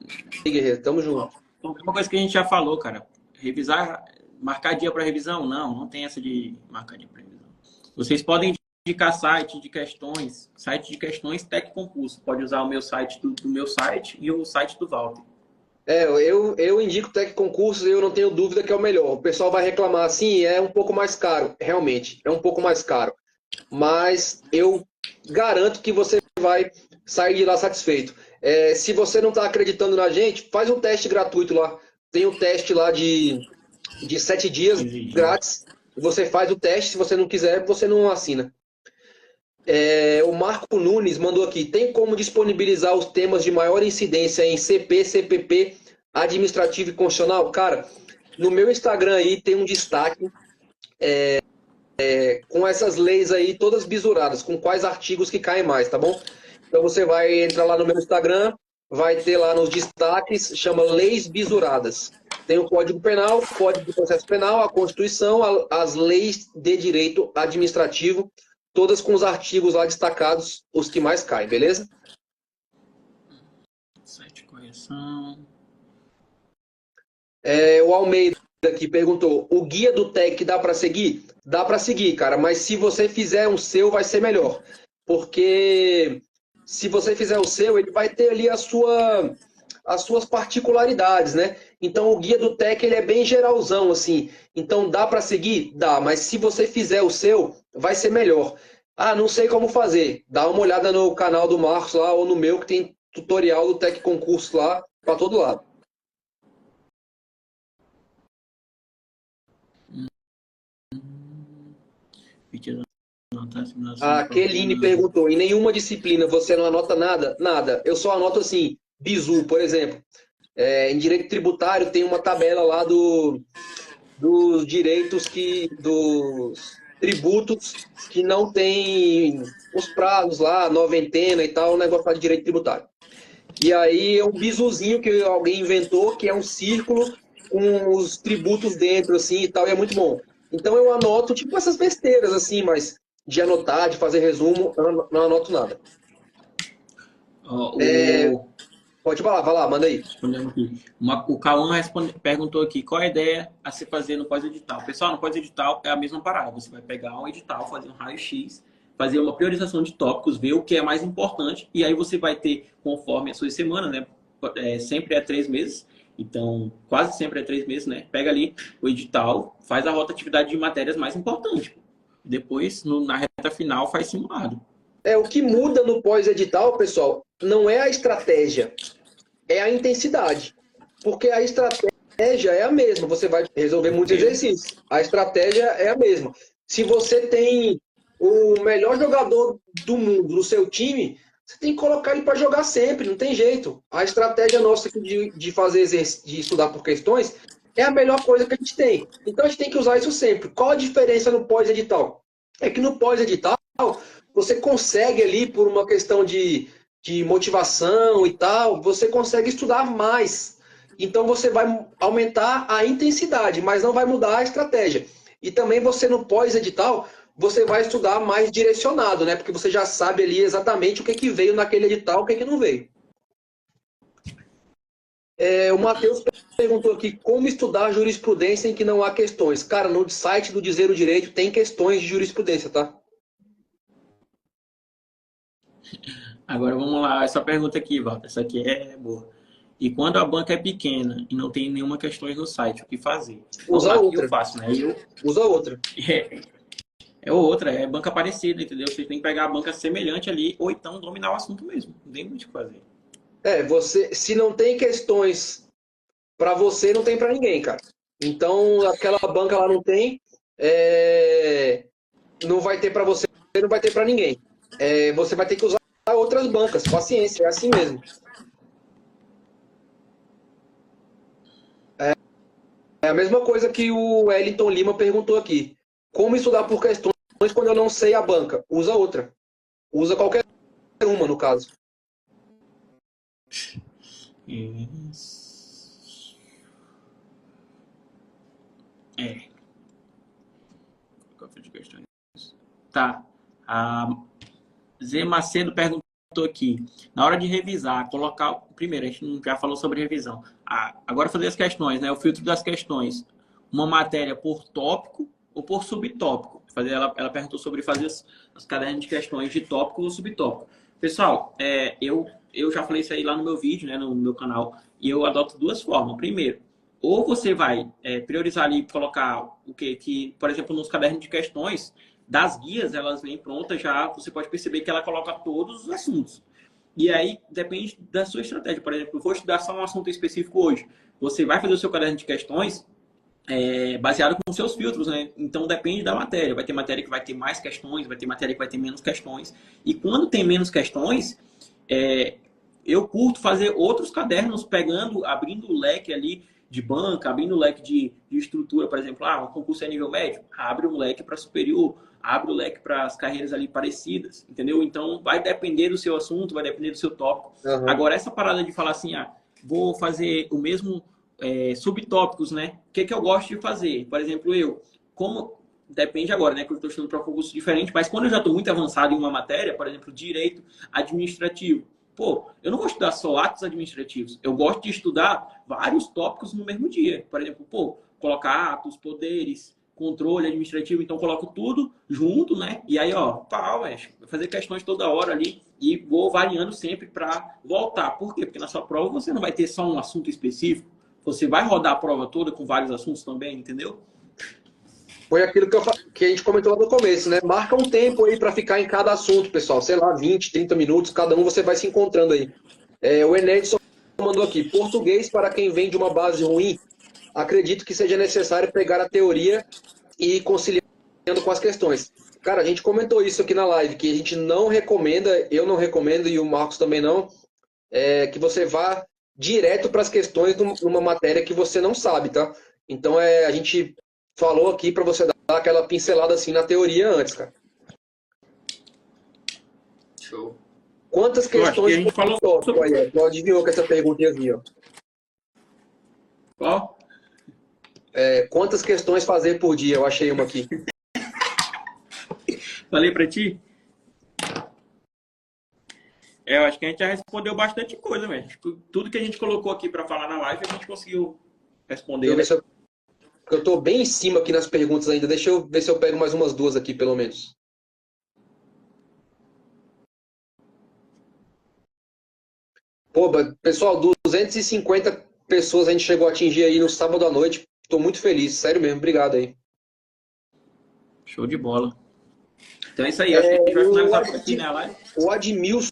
guerreiro, tamo junto. Uma coisa que a gente já falou, cara, revisar, marcar dia para revisão? Não tem essa de marcar dia para revisão. Vocês podem indicar site de questões Tec Concurso. Pode usar o meu site do meu site e o site do Walter. Eu indico Tec Concursos e eu não tenho dúvida que é o melhor. O pessoal vai reclamar assim, é um pouco mais caro. Realmente, é um pouco mais caro. Mas eu garanto que você vai sair de lá satisfeito. Se você não está acreditando na gente, faz um teste gratuito lá. Tem um teste lá de 7 dias grátis. Você faz o teste, se você não quiser, você não assina. O Marco Nunes mandou aqui. Tem como disponibilizar os temas de maior incidência em CP, CPP, administrativo e constitucional? Cara, no meu Instagram aí tem um destaque com essas leis aí todas bisuradas, com quais artigos que caem mais, tá bom? Então você vai entrar lá no meu Instagram, vai ter lá nos destaques, chama Leis Bisuradas. Tem o Código Penal, o Código de Processo Penal, a Constituição, as leis de direito administrativo, todas com os artigos lá destacados, os que mais caem, beleza? Site de correção. O Almeida aqui perguntou, o guia do TEC dá para seguir? Dá para seguir, cara, mas se você fizer um seu, vai ser melhor. Porque se você fizer o seu, ele vai ter ali as suas particularidades, né? Então o guia do TEC ele é bem geralzão, assim. Então dá para seguir? Dá, mas se você fizer o seu, vai ser melhor. Ah, não sei como fazer. Dá uma olhada no canal do Marcos lá ou no meu, que tem tutorial do TEC Concurso lá para todo lado. A Keline perguntou, em nenhuma disciplina você não anota nada? Nada. Eu só anoto assim, bizu, por exemplo. Em direito tributário tem uma tabela lá dos direitos dos tributos que não tem os prazos lá, noventena e tal, o negócio lá de direito tributário. E aí é um bizuzinho que alguém inventou, que é um círculo com os tributos dentro, assim, e tal, e é muito bom. Então eu anoto, tipo, essas besteiras, assim, mas de anotar, de fazer resumo, eu não anoto nada. Pode falar, vai lá, manda aí. O Cauã perguntou aqui, qual a ideia a se fazer no pós-edital? Pessoal, no pós-edital é a mesma parada. Você vai pegar um edital, fazer um raio-x, fazer uma priorização de tópicos, ver o que é mais importante, e aí você vai ter, conforme as suas semanas, né? Sempre é 3 meses, então quase sempre é 3 meses, né? Pega ali o edital, faz a rotatividade de matérias mais importantes. Depois, na reta final, faz simulado. O que muda no pós-edital, pessoal, não é a estratégia, é a intensidade. Porque a estratégia é a mesma, você vai resolver muitos exercícios. A estratégia é a mesma. Se você tem o melhor jogador do mundo no seu time, você tem que colocar ele para jogar sempre, não tem jeito. A estratégia nossa de fazer de estudar por questões é a melhor coisa que a gente tem. Então a gente tem que usar isso sempre. Qual a diferença no pós-edital? É que no pós-edital você consegue ali, por uma questão de motivação e tal, você consegue estudar mais. Então você vai aumentar a intensidade, mas não vai mudar a estratégia. E também você no pós-edital, você vai estudar mais direcionado, né? Porque você já sabe ali exatamente o que veio naquele edital, o que não veio. O Matheus perguntou aqui como estudar jurisprudência em que não há questões. Cara, no site do Dizer o Direito tem questões de jurisprudência, tá? Agora vamos lá, essa pergunta aqui, Walter. Essa aqui é boa. E quando a banca é pequena e não tem nenhuma questões no site, o que fazer? Vamos Usa lá, o que outra. eu faço, né? Usa outra. É outra, é banca parecida, entendeu? Você tem que pegar a banca semelhante ali, ou então dominar o assunto mesmo. Não tem muito o que fazer. Você, se não tem questões para você, não tem para ninguém, cara. Então, aquela banca lá não tem, não vai ter para você, não vai ter para ninguém. Você vai ter que usar outras bancas. Paciência, é assim mesmo. É a mesma coisa que o Wellington Lima perguntou aqui. Como estudar por questões quando eu não sei a banca? Usa outra. Usa qualquer uma, no caso. Tá. A Zé Macedo perguntou aqui. Na hora de revisar, colocar. Primeiro, a gente já falou sobre revisão. Agora fazer as questões, né? O filtro das questões. Uma matéria por tópico ou por subtópico. Ela perguntou sobre fazer as cadernos de questões de tópico ou subtópico. Pessoal, eu já falei isso aí lá no meu vídeo, né, no meu canal, e eu adoto duas formas. Primeiro, ou você vai priorizar ali, colocar o que, por exemplo, nos cadernos de questões, das guias, elas vêm prontas já, você pode perceber que ela coloca todos os assuntos. E aí, depende da sua estratégia. Por exemplo, eu vou estudar só um assunto específico hoje. Você vai fazer o seu caderno de questões baseado com seus filtros, né? Então, depende da matéria. Vai ter matéria que vai ter mais questões, vai ter matéria que vai ter menos questões. E quando tem menos questões, eu curto fazer outros cadernos, abrindo o leque ali de banca, abrindo o leque de estrutura, por exemplo, um concurso é nível médio, abre um leque para superior, abre o leque para as carreiras ali parecidas, entendeu? Então, vai depender do seu assunto, vai depender do seu tópico. Uhum. Agora, essa parada de falar assim, vou fazer o mesmo subtópicos, né? O que eu gosto de fazer? Por exemplo, como depende agora, né? Que eu estou estudando para um concurso diferente, mas quando eu já estou muito avançado em uma matéria, por exemplo, direito administrativo, eu não vou estudar só atos administrativos. Eu gosto de estudar vários tópicos no mesmo dia. Por exemplo, colocar atos, poderes, controle administrativo. Então, coloco tudo junto, né? E aí, vou fazer questões toda hora ali e vou variando sempre para voltar. Por quê? Porque na sua prova você não vai ter só um assunto específico. Você vai rodar a prova toda com vários assuntos também, entendeu? Foi aquilo que a gente comentou lá no começo, né? Marca um tempo aí para ficar em cada assunto, pessoal. Sei lá, 20, 30 minutos, cada um você vai se encontrando aí. O Enedson mandou aqui. Português para quem vem de uma base ruim, acredito que seja necessário pegar a teoria e ir conciliando com as questões. Cara, a gente comentou isso aqui na live, que a gente não recomenda, eu não recomendo e o Marcos também não, que você vá direto para as questões numa matéria que você não sabe, tá? Então, a gente falou aqui para você dar aquela pincelada assim na teoria antes, cara. Show. Quantas questões... a gente falou sobre... Tu adivinhou que essa pergunta ia vir, ó. Qual? Quantas questões fazer por dia? Eu achei uma aqui. Falei para ti? Eu acho que a gente já respondeu bastante coisa, velho. Tudo que a gente colocou aqui para falar na live, a gente conseguiu responder. Eu tô bem em cima aqui nas perguntas ainda. Deixa eu ver se eu pego mais umas duas aqui, pelo menos. Pessoal, 250 pessoas a gente chegou a atingir aí no sábado à noite. Tô muito feliz, sério mesmo. Obrigado aí. Show de bola. Então é isso aí. Acho que a gente vai finalizar por aqui, né, a live? O Admilson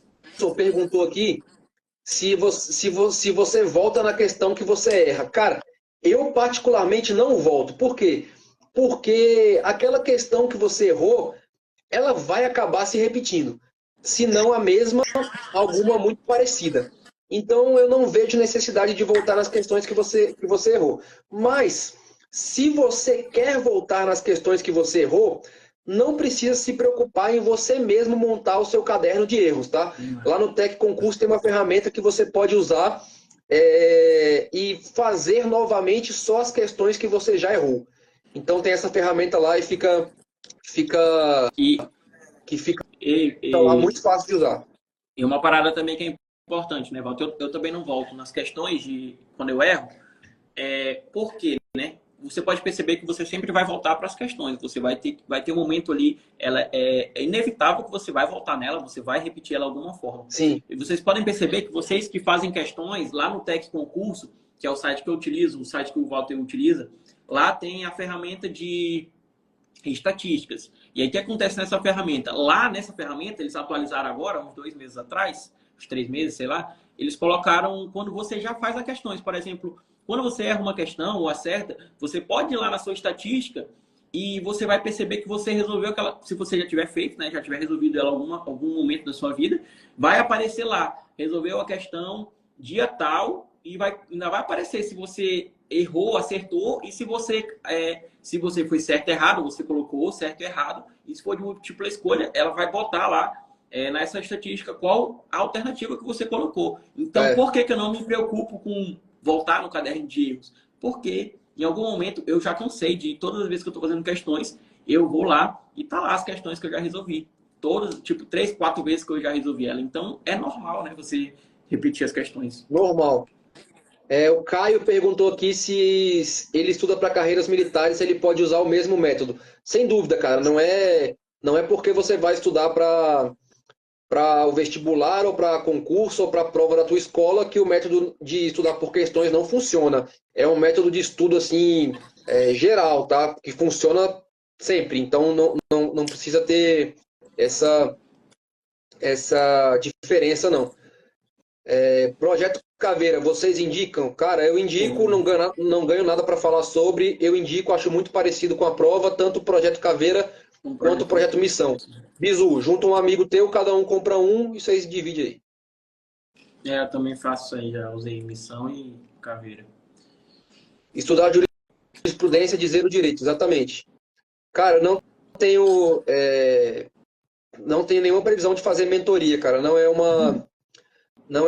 perguntou aqui se você volta na questão que você erra. Cara, eu particularmente não volto. Por quê? Porque aquela questão que você errou, ela vai acabar se repetindo. Se não a mesma, alguma muito parecida. Então eu não vejo necessidade de voltar nas questões que você errou. Mas, se você quer voltar nas questões que você errou, não precisa se preocupar em você mesmo montar o seu caderno de erros, tá? Lá no Tec Concurso tem uma ferramenta que você pode usar e fazer novamente só as questões que você já errou. Então tem essa ferramenta lá e fica lá muito fácil de usar. E uma parada também que é importante, né, Walter? Eu também não volto nas questões de quando eu erro, Por quê, né? Você pode perceber que você sempre vai voltar para as questões. Você vai ter um momento ali, ela é inevitável que você vai voltar nela, você vai repetir ela de alguma forma. Sim. E vocês podem perceber que vocês que fazem questões lá no Tec Concurso, que é o site que eu utilizo, o site que o Walter utiliza, lá tem a ferramenta de estatísticas. E aí o que acontece nessa ferramenta? Lá nessa ferramenta, eles atualizaram agora, uns 2 meses atrás, uns 3 meses, sei lá, eles colocaram quando você já faz as questões. Por exemplo, quando você erra uma questão ou acerta, você pode ir lá na sua estatística e você vai perceber que você resolveu aquela. Se você já tiver feito, né, já tiver resolvido ela algum momento da sua vida, vai aparecer lá. Resolveu a questão dia tal e ainda vai aparecer se você errou, acertou e se você foi certo ou errado, você colocou certo ou errado. E se for de múltipla escolha, ela vai botar lá nessa estatística qual a alternativa que você colocou. Então, por que eu não me preocupo com voltar no caderno de erros? Porque em algum momento eu já cansei de todas as vezes que eu estou fazendo questões, eu vou lá e tá lá as questões que eu já resolvi. Todas, tipo, 3, 4 vezes que eu já resolvi ela. Então, é normal, né? Você repetir as questões. Normal. O Caio perguntou aqui se ele estuda para carreiras militares, se ele pode usar o mesmo método. Sem dúvida, cara. Não é porque você vai estudar para o vestibular ou para concurso ou para a prova da tua escola que o método de estudar por questões não funciona. É um método de estudo assim geral, tá? Que funciona sempre. Então não precisa ter essa diferença, não. Projeto Caveira, vocês indicam? Cara, eu indico, não ganho nada para falar sobre. Eu indico, acho muito parecido com a prova, tanto o Projeto Caveira quanto o Projeto Missão. Bizu, junta um amigo teu, cada um compra um e vocês dividem aí. Eu também faço isso aí, já usei Missão e Caveira. Estudar jurisprudência de zero direito, exatamente. Cara, tenho, não tenho nenhuma previsão de fazer mentoria, cara. Não é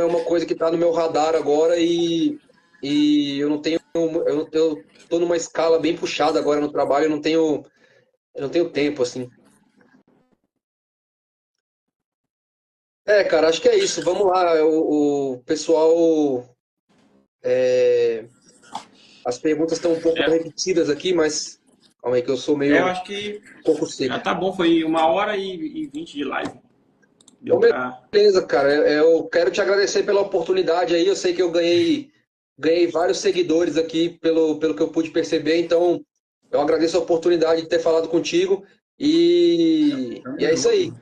uma coisa que está no meu radar agora e eu não tenho. Eu tô numa escala bem puxada agora no trabalho, eu não tenho tempo, assim. Cara, acho que é isso. Vamos lá. O pessoal. As perguntas estão um pouco repetidas aqui, mas calma aí que eu sou meio. Eu acho que um pouco seco. já tá bom, foi 1h20 de live. Então, beleza, cara. Eu quero te agradecer pela oportunidade aí. Eu sei que eu ganhei vários seguidores aqui pelo que eu pude perceber. Então, eu agradeço a oportunidade de ter falado contigo. E é isso aí.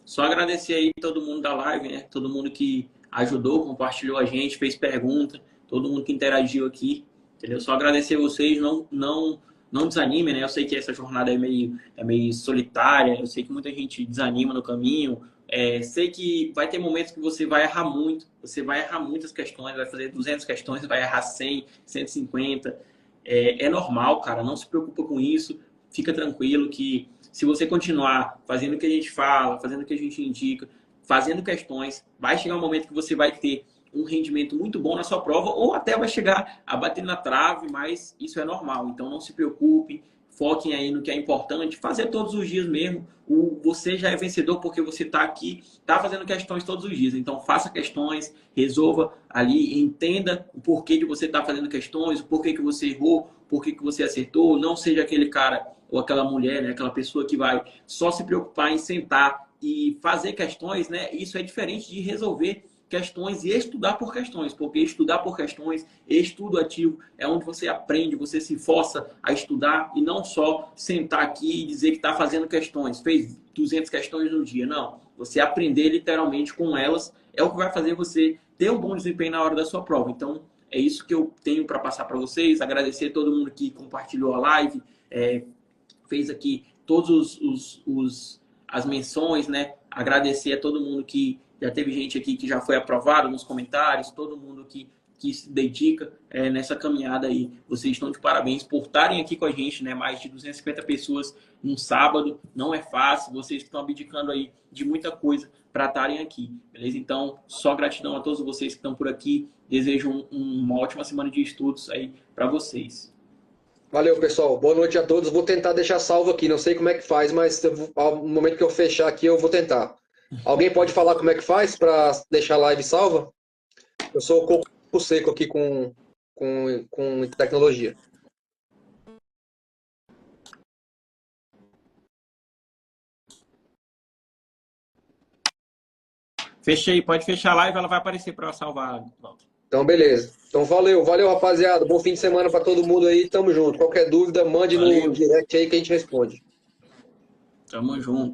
Só agradecer aí todo mundo da live, né? Todo mundo que ajudou, compartilhou a gente, fez pergunta, todo mundo que interagiu aqui, entendeu? Só agradecer vocês, não desanimem, né? Eu sei que essa jornada é meio solitária, eu sei que muita gente desanima no caminho, sei que vai ter momentos que você vai errar muito, você vai errar muitas questões, vai fazer 200 questões, vai errar 100, 150. É normal, cara, não se preocupa com isso, fica tranquilo que se você continuar fazendo o que a gente fala, fazendo o que a gente indica, fazendo questões, vai chegar um momento que você vai ter um rendimento muito bom na sua prova ou até vai chegar a bater na trave, mas isso é normal. Então não se preocupem, foquem aí no que é importante, fazer todos os dias mesmo. Você já é vencedor porque você está aqui, está fazendo questões todos os dias. Então faça questões, resolva ali, entenda o porquê que você está fazendo questões, o porquê que você errou, o porquê que você acertou. Não seja aquele cara ou aquela mulher, né, aquela pessoa que vai só se preocupar em sentar e fazer questões, né? Isso é diferente de resolver questões e estudar por questões, porque estudar por questões, estudo ativo, é onde você aprende, você se força a estudar e não só sentar aqui e dizer que está fazendo questões, fez 200 questões no dia, não. Você aprender literalmente com elas é o que vai fazer você ter um bom desempenho na hora da sua prova. Então, é isso que eu tenho para passar para vocês, agradecer a todo mundo que compartilhou a live, fez aqui todos as menções, né? Agradecer a todo mundo que já teve gente aqui que já foi aprovado nos comentários, todo mundo que se dedica nessa caminhada aí. Vocês estão de parabéns por estarem aqui com a gente, né? Mais de 250 pessoas num sábado, não é fácil, vocês estão abdicando aí de muita coisa para estarem aqui, beleza? Então, só gratidão a todos vocês que estão por aqui, desejo uma ótima semana de estudos aí para vocês. Valeu, pessoal. Boa noite a todos. Vou tentar deixar salvo aqui. Não sei como é que faz, mas no momento que eu fechar aqui, eu vou tentar. Alguém pode falar como é que faz para deixar a live salva? Eu sou um pouco seco aqui com com tecnologia. Fechei, pode fechar a live, ela vai aparecer para eu salvar. Então, beleza. Então, valeu, rapaziada. Bom fim de semana para todo mundo aí. Tamo junto. Qualquer dúvida, mande no Valeu, direct aí que a gente responde. tamo junto.